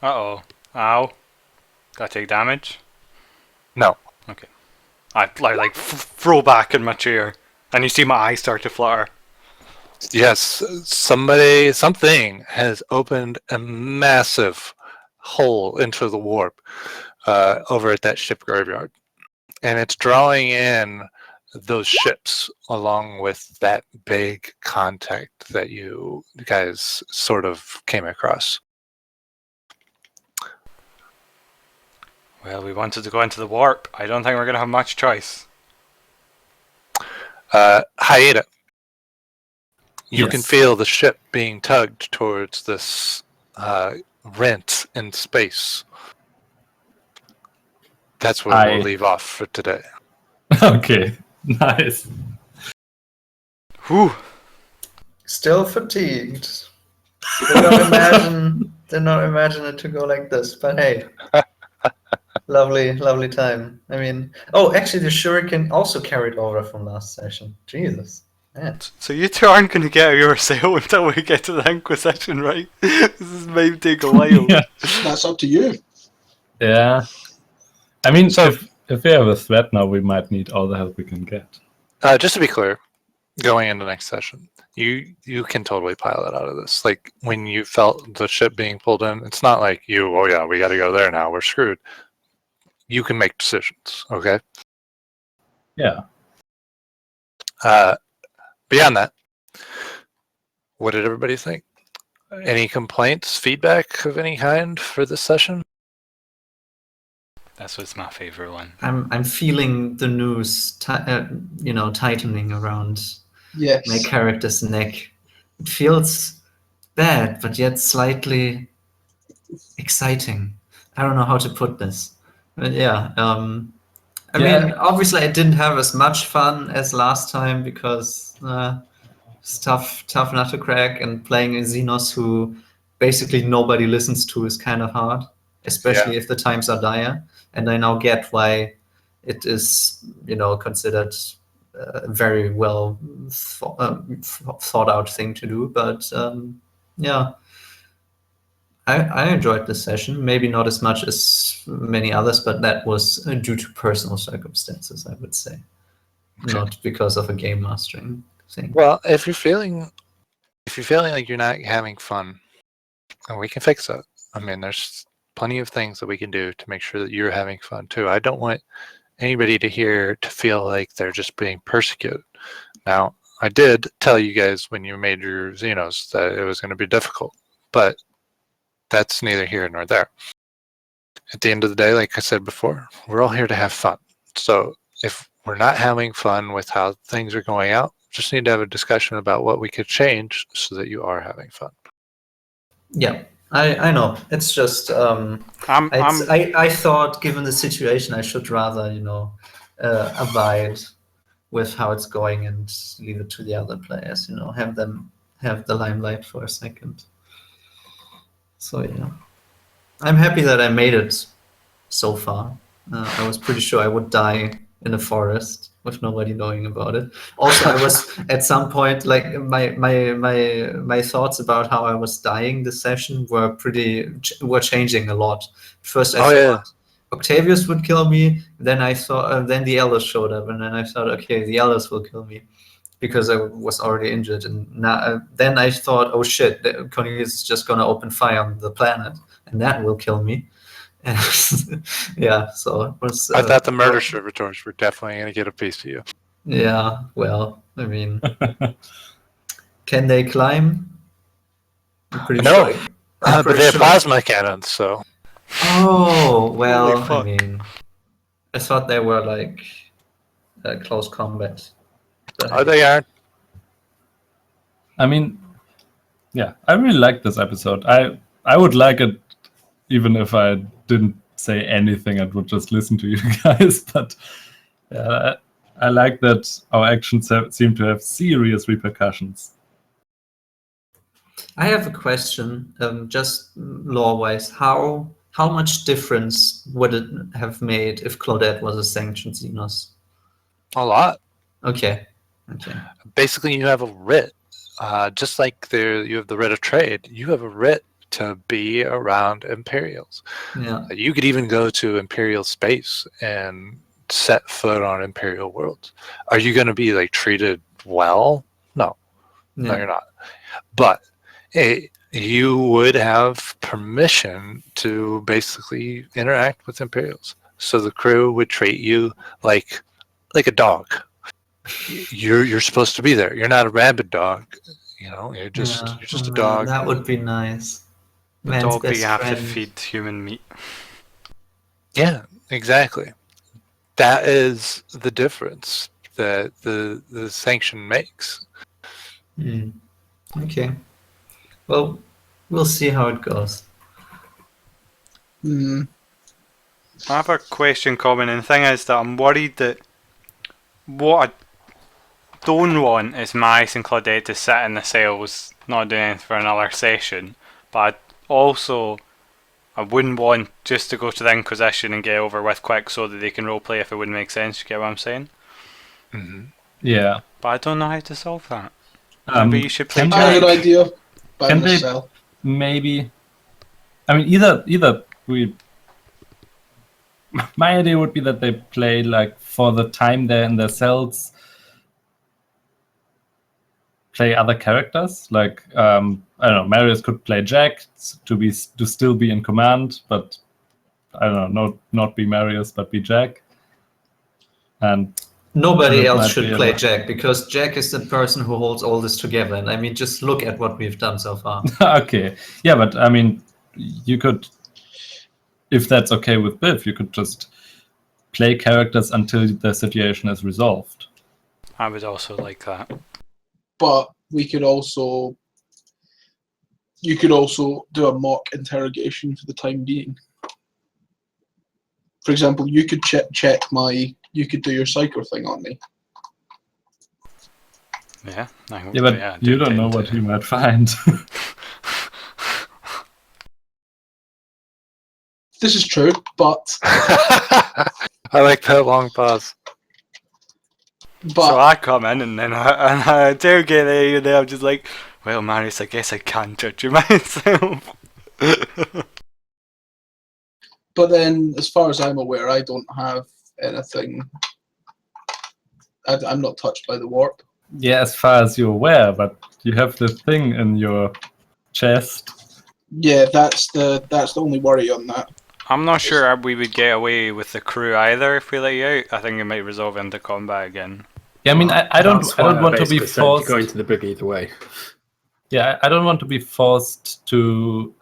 [SPEAKER 1] Uh-oh. Ow. Gotta take damage?
[SPEAKER 2] No.
[SPEAKER 1] Okay. I throw back in my chair, and you see my eyes start to flutter.
[SPEAKER 2] Yes, something has opened a massive hole into the warp over at that ship graveyard. And it's drawing in those ships along with that big contact that you guys sort of came across.
[SPEAKER 1] Well, we wanted to go into the warp. I don't think we're gonna have much choice.
[SPEAKER 2] Haida, you can
[SPEAKER 3] Yes.
[SPEAKER 2] feel the ship being tugged towards this rent in space. That's where we'll leave off for today.
[SPEAKER 3] Okay, nice.
[SPEAKER 1] Whew.
[SPEAKER 5] Still fatigued. Did not imagine it to go like this, but hey. Lovely time. I mean, oh, actually, the shuriken also carried over from last session. Jesus, man.
[SPEAKER 1] So you two aren't gonna get out of your cell until we get to the Inquisition, right? This may take a while.
[SPEAKER 3] Yeah.
[SPEAKER 4] That's up to you.
[SPEAKER 3] Yeah. I mean,
[SPEAKER 2] So-
[SPEAKER 3] if we have a threat now, we might need all the help we can get.
[SPEAKER 2] Just to be clear, going into next session, you can totally pilot out of this. Like when you felt the ship being pulled in, it's not like oh yeah, we got to go there now, we're screwed. You can make decisions, okay?
[SPEAKER 3] Yeah.
[SPEAKER 2] Beyond that, what did everybody think? Any complaints, feedback of any kind for this session?
[SPEAKER 1] That's what's my favorite one.
[SPEAKER 5] I'm feeling the noose, tightening around
[SPEAKER 4] Yes.
[SPEAKER 5] my character's neck. It feels bad, but yet slightly exciting. I don't know how to put this, but yeah, I
[SPEAKER 3] Yeah.
[SPEAKER 5] mean, obviously, I didn't have as much fun as last time because it's tough nut to crack, and playing a Xenos who basically nobody listens to is kind of hard, especially if the times are dire. And I now get why it is, considered a very well thought out thing to do. But yeah, I enjoyed this session. Maybe not as much as many others, but that was due to personal circumstances, I would say, not because of a game mastering thing.
[SPEAKER 2] Well, if you're feeling like you're not having fun, we can fix it. I mean, there's plenty of things that we can do to make sure that you're having fun too. I don't want anybody to feel like they're just being persecuted. Now, I did tell you guys when you made your Xenos that it was going to be difficult, but that's neither here nor there. At the end of the day, like I said before, we're all here to have fun. So if we're not having fun with how things are going out, just need to have a discussion about what we could change so that you are having fun.
[SPEAKER 5] Yeah, I know. It's just I thought, given the situation, I should rather abide with how it's going and leave it to the other players. Have them have the limelight for a second. So yeah, I'm happy that I made it so far. I was pretty sure I would die in a forest with nobody knowing about it. Also, I was at some point, like my thoughts about how I was dying this session were changing a lot. First, I thought Octavius would kill me. Then I thought, then the Elders showed up, and then I thought, okay, the Elders will kill me because I was already injured. And now, then I thought, oh shit, Cornelius is just gonna open fire on the planet, and that will kill me. Yeah, so it was.
[SPEAKER 2] I thought the murder servitors were definitely going to get a piece of you.
[SPEAKER 5] Yeah, well, I mean, can they climb? I'm pretty
[SPEAKER 2] No,
[SPEAKER 5] sure.
[SPEAKER 2] but they have plasma cannons, so.
[SPEAKER 5] Oh, well,
[SPEAKER 1] Holy fuck.
[SPEAKER 5] I mean, I thought they were like close combat.
[SPEAKER 2] Oh, they are.
[SPEAKER 3] I mean, yeah, I really like this episode. I would like it even if I didn't say anything and would just listen to you guys. But yeah, I like that our actions seem to have serious repercussions.
[SPEAKER 5] I have a question, just lore-wise. How much difference would it have made if Claudette was a sanctioned Xenos?
[SPEAKER 2] A lot.
[SPEAKER 5] Okay.
[SPEAKER 2] Basically, you have a writ. Just like you have the writ of trade, you have a writ to be around Imperials.
[SPEAKER 5] Yeah.
[SPEAKER 2] You could even go to Imperial space and set foot on Imperial worlds. Are you going to be like treated well? No, you're not. But you would have permission to basically interact with Imperials. So the crew would treat you like a dog. You're supposed to be there. You're not a rabid dog. You're just a dog.
[SPEAKER 5] That would be nice.
[SPEAKER 1] The
[SPEAKER 5] Man's
[SPEAKER 1] dog that
[SPEAKER 5] best
[SPEAKER 1] you have to
[SPEAKER 5] friend.
[SPEAKER 1] feed human meat.
[SPEAKER 2] Yeah, exactly. That is the difference that the sanction makes.
[SPEAKER 5] Okay. Well, we'll see how it goes.
[SPEAKER 4] Mm.
[SPEAKER 1] I have a question, Colin, and the thing is that I'm worried that what I don't want is Maris and Claudette to sit in the cells not doing anything for another session, but I wouldn't want just to go to the Inquisition and get over with quick so that they can roleplay if it wouldn't make sense. You get what I'm saying?
[SPEAKER 2] Mm-hmm.
[SPEAKER 3] Yeah.
[SPEAKER 1] But I don't know how to solve that. Maybe you should play
[SPEAKER 4] I have an idea.
[SPEAKER 3] Can they maybe? I mean, either we. My idea would be that they play like for the time they're in their cells. Play other characters, like I don't know. Marius could play Jack to still be in command, but I don't know, not be Marius, but be Jack. And
[SPEAKER 5] nobody else should play Jack, because Jack is the person who holds all this together. And I mean, just look at what we've done so far.
[SPEAKER 3] Okay, yeah, but I mean, you could, if that's okay with Biff, you could just play characters until the situation is resolved.
[SPEAKER 1] I would also like that.
[SPEAKER 4] But you could also do a mock interrogation for the time being. For example, you could check my. You could do your psycho thing on me.
[SPEAKER 1] Yeah,
[SPEAKER 3] Yeah, but you don't know what he might find.
[SPEAKER 4] This is true, but
[SPEAKER 2] I like that long pause.
[SPEAKER 1] So I come in and then I interrogate you, and then I'm just like, well, Marius, I guess I can judge you myself.
[SPEAKER 4] But then, as far as I'm aware, I don't have anything. I'm not touched by the warp.
[SPEAKER 3] Yeah, as far as you're aware, but you have the thing in your chest.
[SPEAKER 4] Yeah, that's the only worry on that.
[SPEAKER 1] I'm not sure we would get away with the crew either if we let you out. I think it might resolve into combat again.
[SPEAKER 3] Yeah, I mean, I don't want to be forced.
[SPEAKER 6] Going to the brig either way.
[SPEAKER 3] Yeah, I don't want to be forced to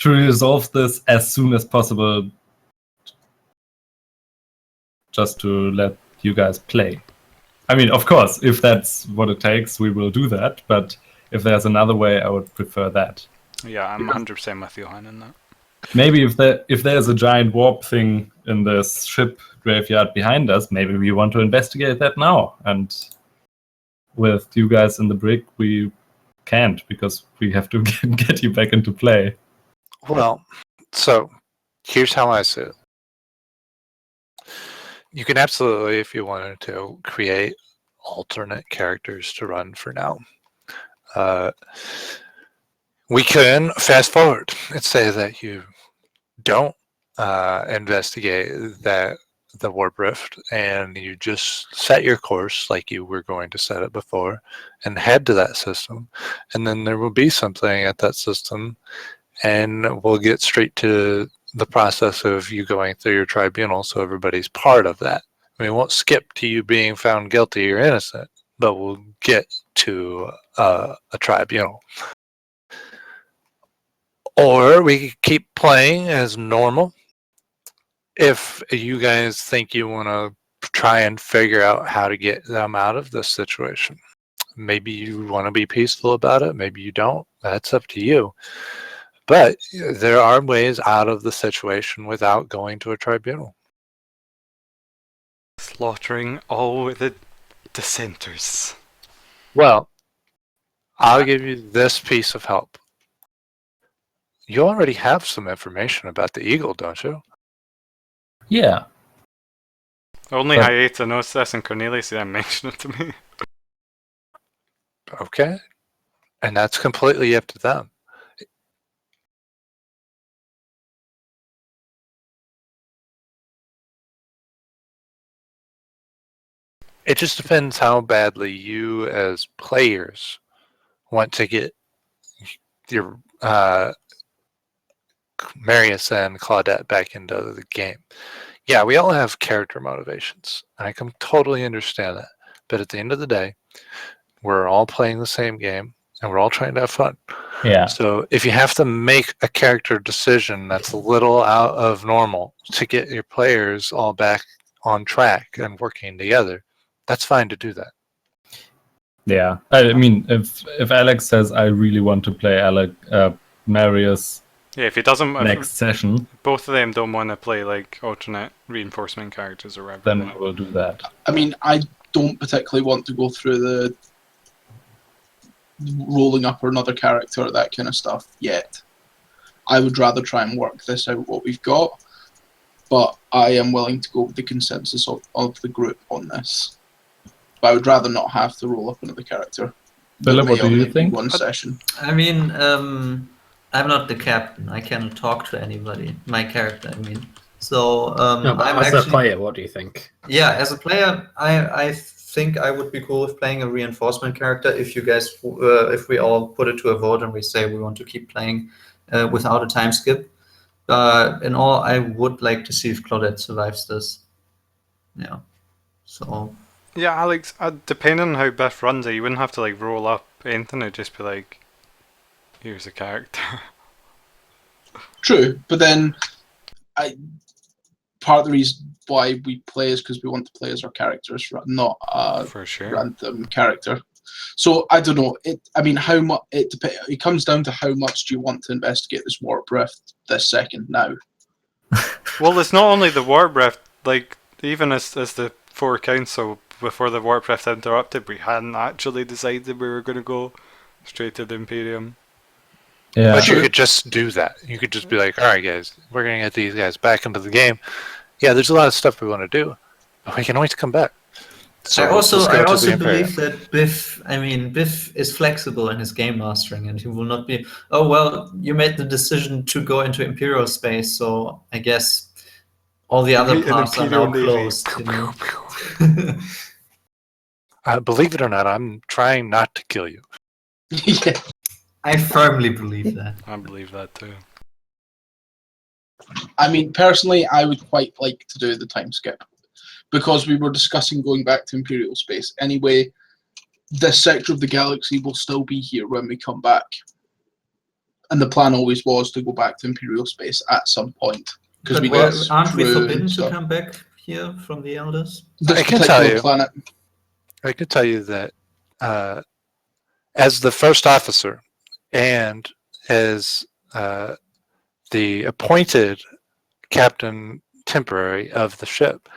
[SPEAKER 3] resolve this as soon as possible, just to let you guys play. I mean, of course, if that's what it takes, we will do that. But if there's another way, I would prefer that.
[SPEAKER 1] Yeah, I'm 100% with Johan in that.
[SPEAKER 3] Maybe if there's a giant warp thing in this ship graveyard behind us, maybe we want to investigate that now. And with you guys in the brig, we can't, because we have to get you back into play.
[SPEAKER 2] Well, so here's how I see it. You can absolutely, if you wanted to, create alternate characters to run for now. We can fast forward and say that you don't investigate the warp rift, and you just set your course like you were going to set it before and head to that system, and then there will be something at that system, and we'll get straight to the process of you going through your tribunal, so everybody's part of that. We won't skip to you being found guilty or innocent, but we'll get to a tribunal. Or we could keep playing as normal. If you guys think you want to try and figure out how to get them out of this situation, maybe you want to be peaceful about it, maybe you don't. That's up to you. But there are ways out of the situation without going to a tribunal.
[SPEAKER 1] Slaughtering all the dissenters.
[SPEAKER 2] Well, I'll give you this piece of help. You already have some information about the eagle, don't you?
[SPEAKER 3] Yeah.
[SPEAKER 1] Only
[SPEAKER 3] But-
[SPEAKER 1] Hiata knows this, and Cornelius didn't mention it to me.
[SPEAKER 2] Okay. And that's completely up to them. It just depends how badly you as players want to get your Marius and Claudette back into the game. Yeah, we all have character motivations. I can totally understand that. But at the end of the day, we're all playing the same game and we're all trying to have fun.
[SPEAKER 3] Yeah.
[SPEAKER 2] So if you have to make a character decision that's a little out of normal to get your players all back on track and working together, that's fine to do that.
[SPEAKER 3] Yeah. I mean, if Alex says I really want to play Marius
[SPEAKER 1] Yeah, if he doesn't,
[SPEAKER 3] next session,
[SPEAKER 1] both of them don't want to play like alternate reinforcement characters or whatever.
[SPEAKER 3] then we will do that.
[SPEAKER 4] I mean, I don't particularly want to go through the rolling up another character or that kind of stuff yet. I would rather try and work this out what we've got, but I am willing to go with the consensus of the group on this. But I would rather not have to roll up another character.
[SPEAKER 3] Philip, what
[SPEAKER 4] That may
[SPEAKER 3] do you
[SPEAKER 4] only be
[SPEAKER 3] think?
[SPEAKER 4] One session.
[SPEAKER 5] I mean, I'm not the captain. I cannot talk to anybody. My character, I mean. So
[SPEAKER 6] No, but
[SPEAKER 5] I'm
[SPEAKER 6] as
[SPEAKER 5] actually,
[SPEAKER 6] a player, what do you think?
[SPEAKER 5] yeah, as a player, I think I would be cool with playing a reinforcement character if you guys, if we all put it to a vote and we say we want to keep playing without a time skip. In all, I would like to see if Claudette survives this. Yeah. So.
[SPEAKER 1] Yeah, Alex, depending on how Biff runs it, you wouldn't have to like roll up anything, it'd just be like, here's a character.
[SPEAKER 4] True, but then part of the reason why we play is because we want to play as our characters, not a
[SPEAKER 1] For sure.
[SPEAKER 4] random character. So I don't know. I mean, how much it comes down to how much do you want to investigate this warp rift this second now.
[SPEAKER 1] Well, it's not only the warp rift. Like even as the four council before the warp rift interrupted, we hadn't actually decided we were going to go straight to the Imperium.
[SPEAKER 3] Yeah.
[SPEAKER 2] But you could just do that. You could just be like, all right, guys, we're going to get these guys back into the game. Yeah, there's a lot of stuff we want to do, but we can always come back. So
[SPEAKER 5] I also
[SPEAKER 2] let's go
[SPEAKER 5] I
[SPEAKER 2] to
[SPEAKER 5] also
[SPEAKER 2] the Imperium.
[SPEAKER 5] believe that Biff is flexible in his game mastering, and he will not be. Oh well, you made the decision to go into Imperial space, so I guess all the other
[SPEAKER 1] Meet an
[SPEAKER 5] paths are
[SPEAKER 1] Imperial
[SPEAKER 5] now
[SPEAKER 1] Navy.
[SPEAKER 5] closed. You know.
[SPEAKER 2] Believe it or not, I'm trying not to kill you.
[SPEAKER 4] Yeah.
[SPEAKER 5] I firmly believe that.
[SPEAKER 1] I believe that too.
[SPEAKER 4] I mean, personally, I would quite like to do the time skip because we were discussing going back to Imperial space. Anyway, this sector of the galaxy will still be here when we come back. And the plan always was to go back to Imperial space at some point. Because
[SPEAKER 5] But
[SPEAKER 4] we
[SPEAKER 5] where,
[SPEAKER 4] got
[SPEAKER 5] aren't we
[SPEAKER 4] crew
[SPEAKER 5] forbidden
[SPEAKER 4] and
[SPEAKER 5] to
[SPEAKER 4] stuff.
[SPEAKER 5] come back here from the Elders?
[SPEAKER 4] This
[SPEAKER 2] I can
[SPEAKER 4] particular
[SPEAKER 2] tell you.
[SPEAKER 4] planet.
[SPEAKER 2] I can tell you that as the first officer and as the appointed captain temporary of the ship,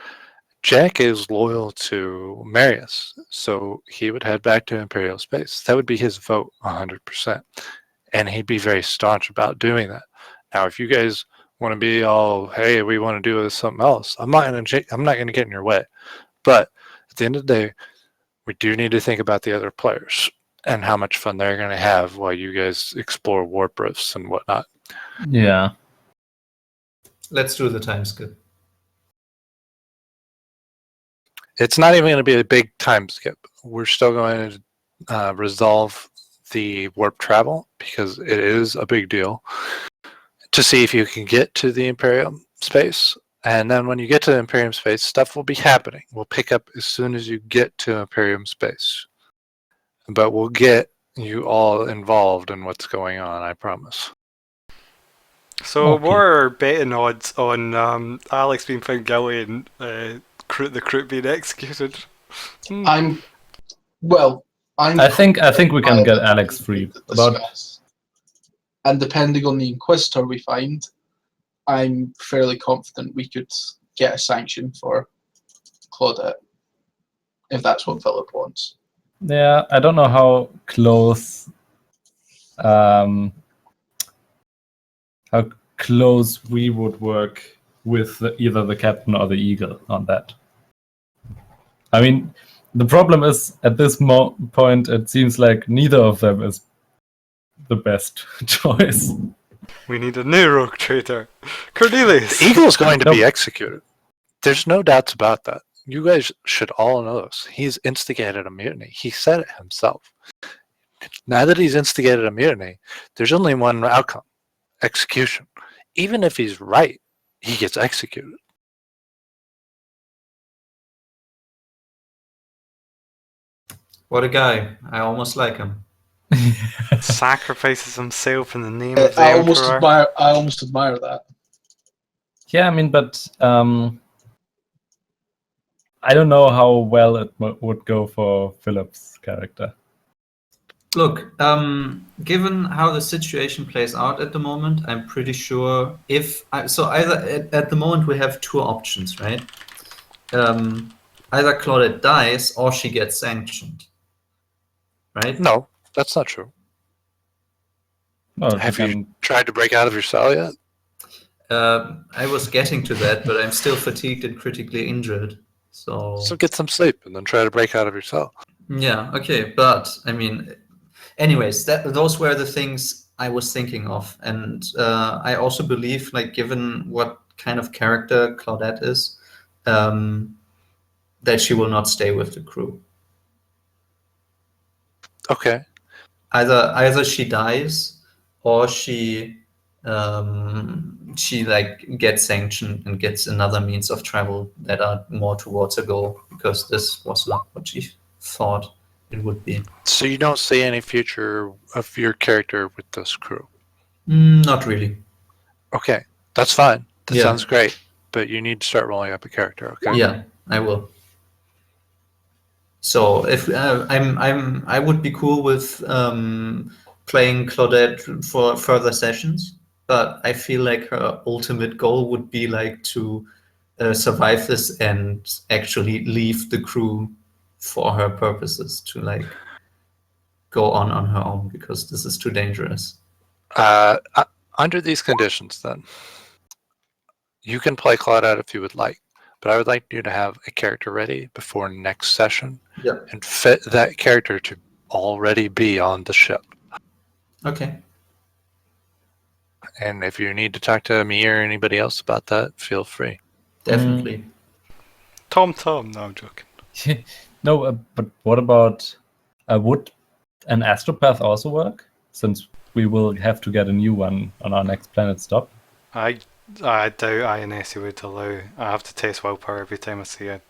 [SPEAKER 2] Jack is loyal to Marius, so he would head back to Imperial space. That would be his vote 100%. And he'd be very staunch about doing that. Now, if you guys want to be all, hey, we want to do something else, I'm not going to get in your way. But at the end of the day, we do need to think about the other players and how much fun they're going to have while you guys explore warp rifts and whatnot.
[SPEAKER 3] Yeah.
[SPEAKER 5] Let's do the time skip.
[SPEAKER 2] It's not even going to be a big time skip. We're still going to resolve the warp travel because it is a big deal to see if you can get to the Imperium space. And then when you get to Imperium space, stuff will be happening. We'll pick up as soon as you get to Imperium space. But we'll get you all involved in what's going on, I promise.
[SPEAKER 1] So
[SPEAKER 3] Okay.
[SPEAKER 1] what are betting odds on Alex being found guilty and the crew being executed?
[SPEAKER 4] I'm
[SPEAKER 3] I think we can get Alex free. About
[SPEAKER 4] And depending on the Inquisitor we find, I'm fairly confident we could get a sanction for Claudette, if that's what Philip wants.
[SPEAKER 3] yeah, I don't know how close we would work with either the captain or the eagle on that. I mean, the problem is at this point it seems like neither of them is the best choice.
[SPEAKER 1] We need a new rogue traitor, Cornelius.
[SPEAKER 2] The Eagle is going to
[SPEAKER 3] Nope.
[SPEAKER 2] be executed. There's no doubts about that. You guys should all know this. He's instigated a mutiny. He said it himself. Now that he's instigated a mutiny, there's only one outcome: execution. Even if he's right, he gets executed.
[SPEAKER 5] What a guy. I almost like him.
[SPEAKER 1] Sacrifices himself in the name of the
[SPEAKER 4] I
[SPEAKER 1] Emperor.
[SPEAKER 4] almost admire that.
[SPEAKER 3] Yeah, I mean, but I don't know how well it would go for Philip's character.
[SPEAKER 5] Look, given how the situation plays out at the moment, I'm pretty sure either at the moment we have two options, right? Either Claudette dies or she gets sanctioned, right?
[SPEAKER 2] No, that's not true.
[SPEAKER 3] Well,
[SPEAKER 2] Have you tried to break out of your cell yet?
[SPEAKER 5] I was getting to that, but I'm still fatigued and critically injured. So
[SPEAKER 2] get some sleep and then try to break out of your cell.
[SPEAKER 5] yeah, okay, but I mean, anyways, those were the things I was thinking of, and I also believe, like, given what kind of character Claudette is, that she will not stay with the crew.
[SPEAKER 2] Okay.
[SPEAKER 5] Either she dies or she like gets sanctioned and gets another means of travel that are more towards a goal, because this was not what she thought it would be.
[SPEAKER 2] So you don't see any future of your character with this crew?
[SPEAKER 5] Not really.
[SPEAKER 2] Okay, that's fine. That
[SPEAKER 5] Yeah.
[SPEAKER 2] sounds great. But you need to start rolling up a character, okay?
[SPEAKER 5] Yeah, I will. So if I would be cool with playing Claudette for further sessions. but I feel like her ultimate goal would be like to survive this and actually leave the crew for her purposes, to like go on her own, because this is too dangerous.
[SPEAKER 2] Under these conditions, then, you can play Claudette if you would like, but I would like you to have a character ready before next session
[SPEAKER 5] Yeah.
[SPEAKER 2] and fit that character to already be on the ship.
[SPEAKER 5] Okay.
[SPEAKER 2] And if you need to talk to me or anybody else about that, feel free.
[SPEAKER 5] Definitely.
[SPEAKER 1] Tom, no, I'm joking.
[SPEAKER 3] No, but what about would an astropath also work? Since we will have to get a new one on our next planet stop.
[SPEAKER 1] I doubt INSE would allow. I have to test willpower every time I see an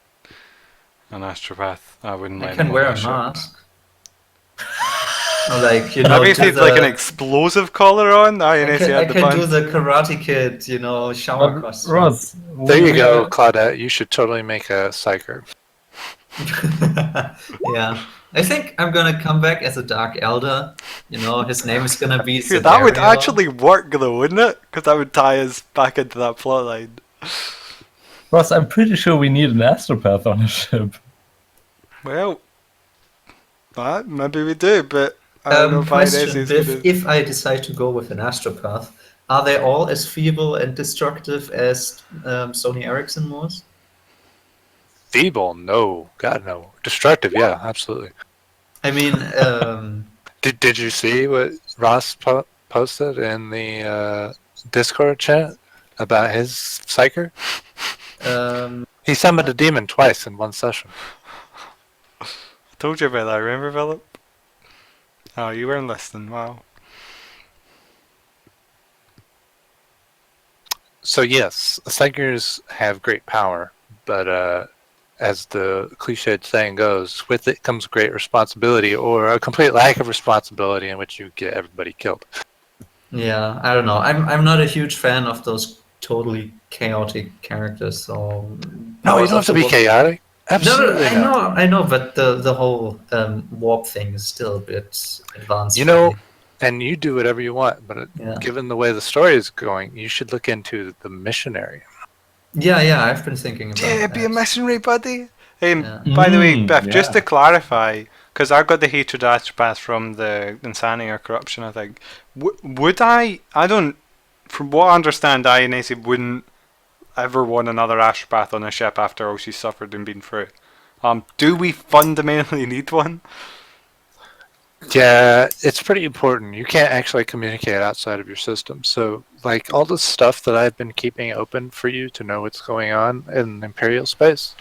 [SPEAKER 1] astropath. I wouldn't
[SPEAKER 5] I
[SPEAKER 1] let
[SPEAKER 5] can
[SPEAKER 1] him
[SPEAKER 5] wear
[SPEAKER 1] on
[SPEAKER 5] a
[SPEAKER 1] the ship.
[SPEAKER 5] mask. Or like, you know,
[SPEAKER 1] Maybe if
[SPEAKER 5] do
[SPEAKER 1] he'd like an
[SPEAKER 5] the-
[SPEAKER 1] explosive collar on, INSE
[SPEAKER 5] I
[SPEAKER 1] had the
[SPEAKER 5] can do
[SPEAKER 1] band.
[SPEAKER 5] the Karate Kid, you know, shower costume.
[SPEAKER 3] Ross,
[SPEAKER 2] There you go, Claudette. You should totally make a psyker.
[SPEAKER 5] Yeah, I think I'm gonna come back as a Dark Elder. You know, his name is gonna be
[SPEAKER 1] Dude, that would
[SPEAKER 5] Severio.
[SPEAKER 1] actually work though, wouldn't it? Because that would tie us back into that plot line.
[SPEAKER 3] Ross, I'm pretty sure we need an astropath on a ship.
[SPEAKER 1] Well, maybe we do, but I don't know if
[SPEAKER 5] Question,
[SPEAKER 1] INSE is
[SPEAKER 5] Biff,
[SPEAKER 1] going to...
[SPEAKER 5] if I decide to go with an astropath, are they all as feeble and destructive as Sony Ericsson was?
[SPEAKER 2] Feeble? No. God, no. Destructive? Yeah, absolutely.
[SPEAKER 5] I mean,
[SPEAKER 2] Did you see what Ross posted in the Discord chat about his psyker? He summoned a demon twice in one session.
[SPEAKER 1] I told you about that, remember, Philip? Oh, you weren't listening, wow.
[SPEAKER 2] So yes, psychers have great power, but as the cliched saying goes, with it comes great responsibility, or a complete lack of responsibility in which you get everybody killed.
[SPEAKER 5] yeah, I don't know. I'm not a huge fan of those totally chaotic characters. So
[SPEAKER 2] No, you don't have to be chaotic. Absolutely
[SPEAKER 5] No,
[SPEAKER 2] not.
[SPEAKER 5] I know, but the whole warp thing is still a bit advanced.
[SPEAKER 2] You
[SPEAKER 5] for
[SPEAKER 2] know,
[SPEAKER 5] me.
[SPEAKER 2] and you do whatever you want, but
[SPEAKER 5] Yeah.
[SPEAKER 2] given the way the story is going, you should look into the missionary.
[SPEAKER 5] Yeah, I've been thinking about
[SPEAKER 1] Yeah,
[SPEAKER 5] that.
[SPEAKER 1] be a missionary, buddy. Hey,
[SPEAKER 5] Yeah.
[SPEAKER 1] by the way, Biff,
[SPEAKER 3] yeah.
[SPEAKER 1] just to clarify, because I got the hatred astropath from the Insanity or Corruption, I think. Would I don't, from what I understand, INSE wouldn't ever want another astropath on a ship after all she's suffered and been through. Do we fundamentally need one?
[SPEAKER 2] Yeah, it's pretty important. You can't actually communicate outside of your system. So, like, all the stuff that I've been keeping open for you to know what's going on in Imperial space,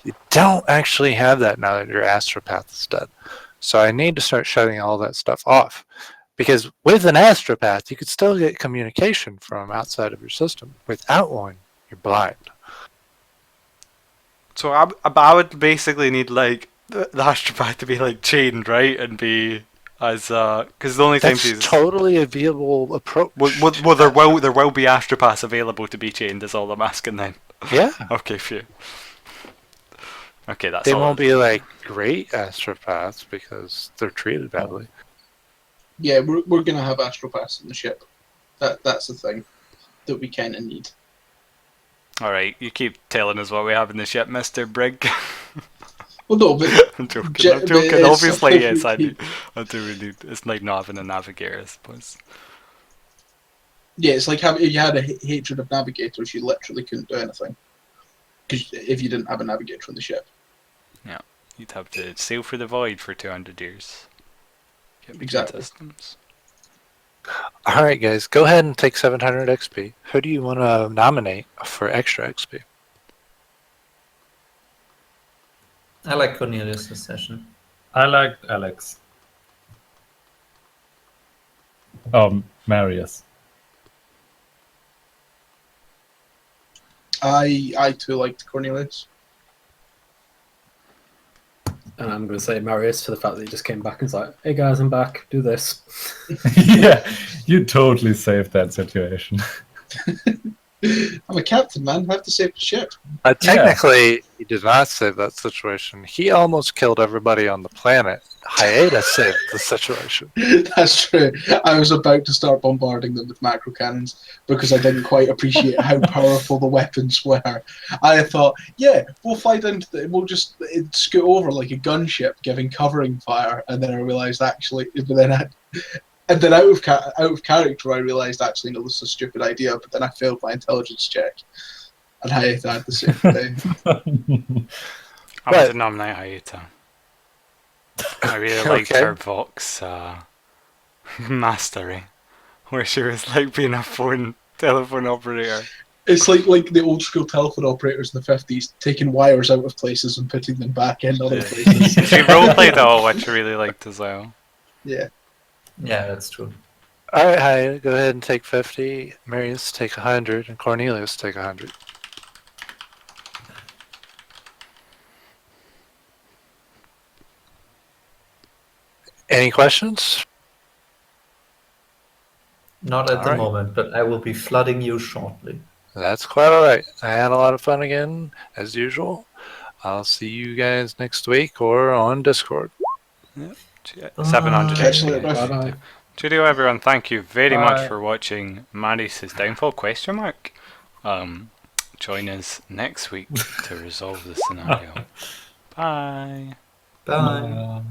[SPEAKER 2] you don't actually have that now that your astropath is dead. So I need to start shutting all that stuff off. Because with an astropath, you could still get communication from outside of your system. Without one, you're blind.
[SPEAKER 1] So I would basically need like the astropath to be like chained, right, and be as because the only time
[SPEAKER 2] That's
[SPEAKER 1] she's
[SPEAKER 2] totally a viable approach.
[SPEAKER 1] well there will be astropaths available to be chained. Is all I'm asking then.
[SPEAKER 2] Yeah.
[SPEAKER 1] Okay, phew. Okay, that's
[SPEAKER 2] They
[SPEAKER 1] all.
[SPEAKER 2] won't be like great astropaths because they're treated badly.
[SPEAKER 4] Yeah, we're gonna have astropaths in the ship. That's the thing that we kind of need.
[SPEAKER 1] All right, you keep telling us what we have in the ship, Mister Brig.
[SPEAKER 4] Well, no, but
[SPEAKER 1] I'm joking.
[SPEAKER 4] But
[SPEAKER 1] I'm joking.
[SPEAKER 4] it's
[SPEAKER 1] Obviously,
[SPEAKER 4] something
[SPEAKER 1] yes, I
[SPEAKER 4] we
[SPEAKER 1] do. I do really. It's like not having a navigator, I suppose.
[SPEAKER 4] yeah, it's like if you had a hatred of navigators, you literally couldn't do anything. Because if you didn't have a navigator on the ship.
[SPEAKER 1] Yeah, you'd have to sail through the void for 200 years. Get between
[SPEAKER 4] Exactly.
[SPEAKER 1] systems.
[SPEAKER 2] All right, guys, go ahead and take 700 XP. Who do you want to nominate for extra XP?
[SPEAKER 5] I like Cornelius this session.
[SPEAKER 3] I liked Alex. Marius.
[SPEAKER 4] I too liked Cornelius.
[SPEAKER 6] And I'm going to say Marius for the fact that he just came back and was like, hey guys, I'm back, do this.
[SPEAKER 3] Yeah, you totally saved that situation.
[SPEAKER 4] I'm a captain, man. I have to save the ship.
[SPEAKER 2] Technically, he did not save that situation. He almost killed everybody on the planet. Hiatus saved the situation.
[SPEAKER 4] That's true. I was about to start bombarding them with macro cannons because I didn't quite appreciate how powerful the weapons were. I thought, yeah, we'll fly down to we'll just scoot over like a gunship, giving covering fire, and then I realised actually, and then out of character, I realised actually no, this is a stupid idea. But then I failed my intelligence check, and I had the same day.
[SPEAKER 1] I want to nominate Hayata. I really liked
[SPEAKER 2] Okay.
[SPEAKER 1] her Vox mastery, where she was like being a telephone operator.
[SPEAKER 4] It's like the old school telephone operators in the 50s, taking wires out of places and putting them back in other places.
[SPEAKER 1] She roleplayed it all, which I really liked as well.
[SPEAKER 4] Yeah.
[SPEAKER 5] Yeah, that's true.
[SPEAKER 2] All right, Hiatus, go ahead and take 50. Marius, take 100. And Cornelius, take 100. Any questions?
[SPEAKER 5] Not at
[SPEAKER 2] All
[SPEAKER 5] the
[SPEAKER 2] right.
[SPEAKER 5] moment, but I will be flooding you shortly.
[SPEAKER 2] That's quite all right. I had a lot of fun again, as usual. I'll see you guys next week or on Discord.
[SPEAKER 1] 700
[SPEAKER 4] Catch you
[SPEAKER 1] XP.
[SPEAKER 4] later, bye.
[SPEAKER 3] Bye-bye.
[SPEAKER 1] Cheerio, everyone. Thank you very much
[SPEAKER 3] Bye.
[SPEAKER 1] for watching Marius's Downfall ? Join us next week to resolve the scenario. Bye.
[SPEAKER 5] Bye.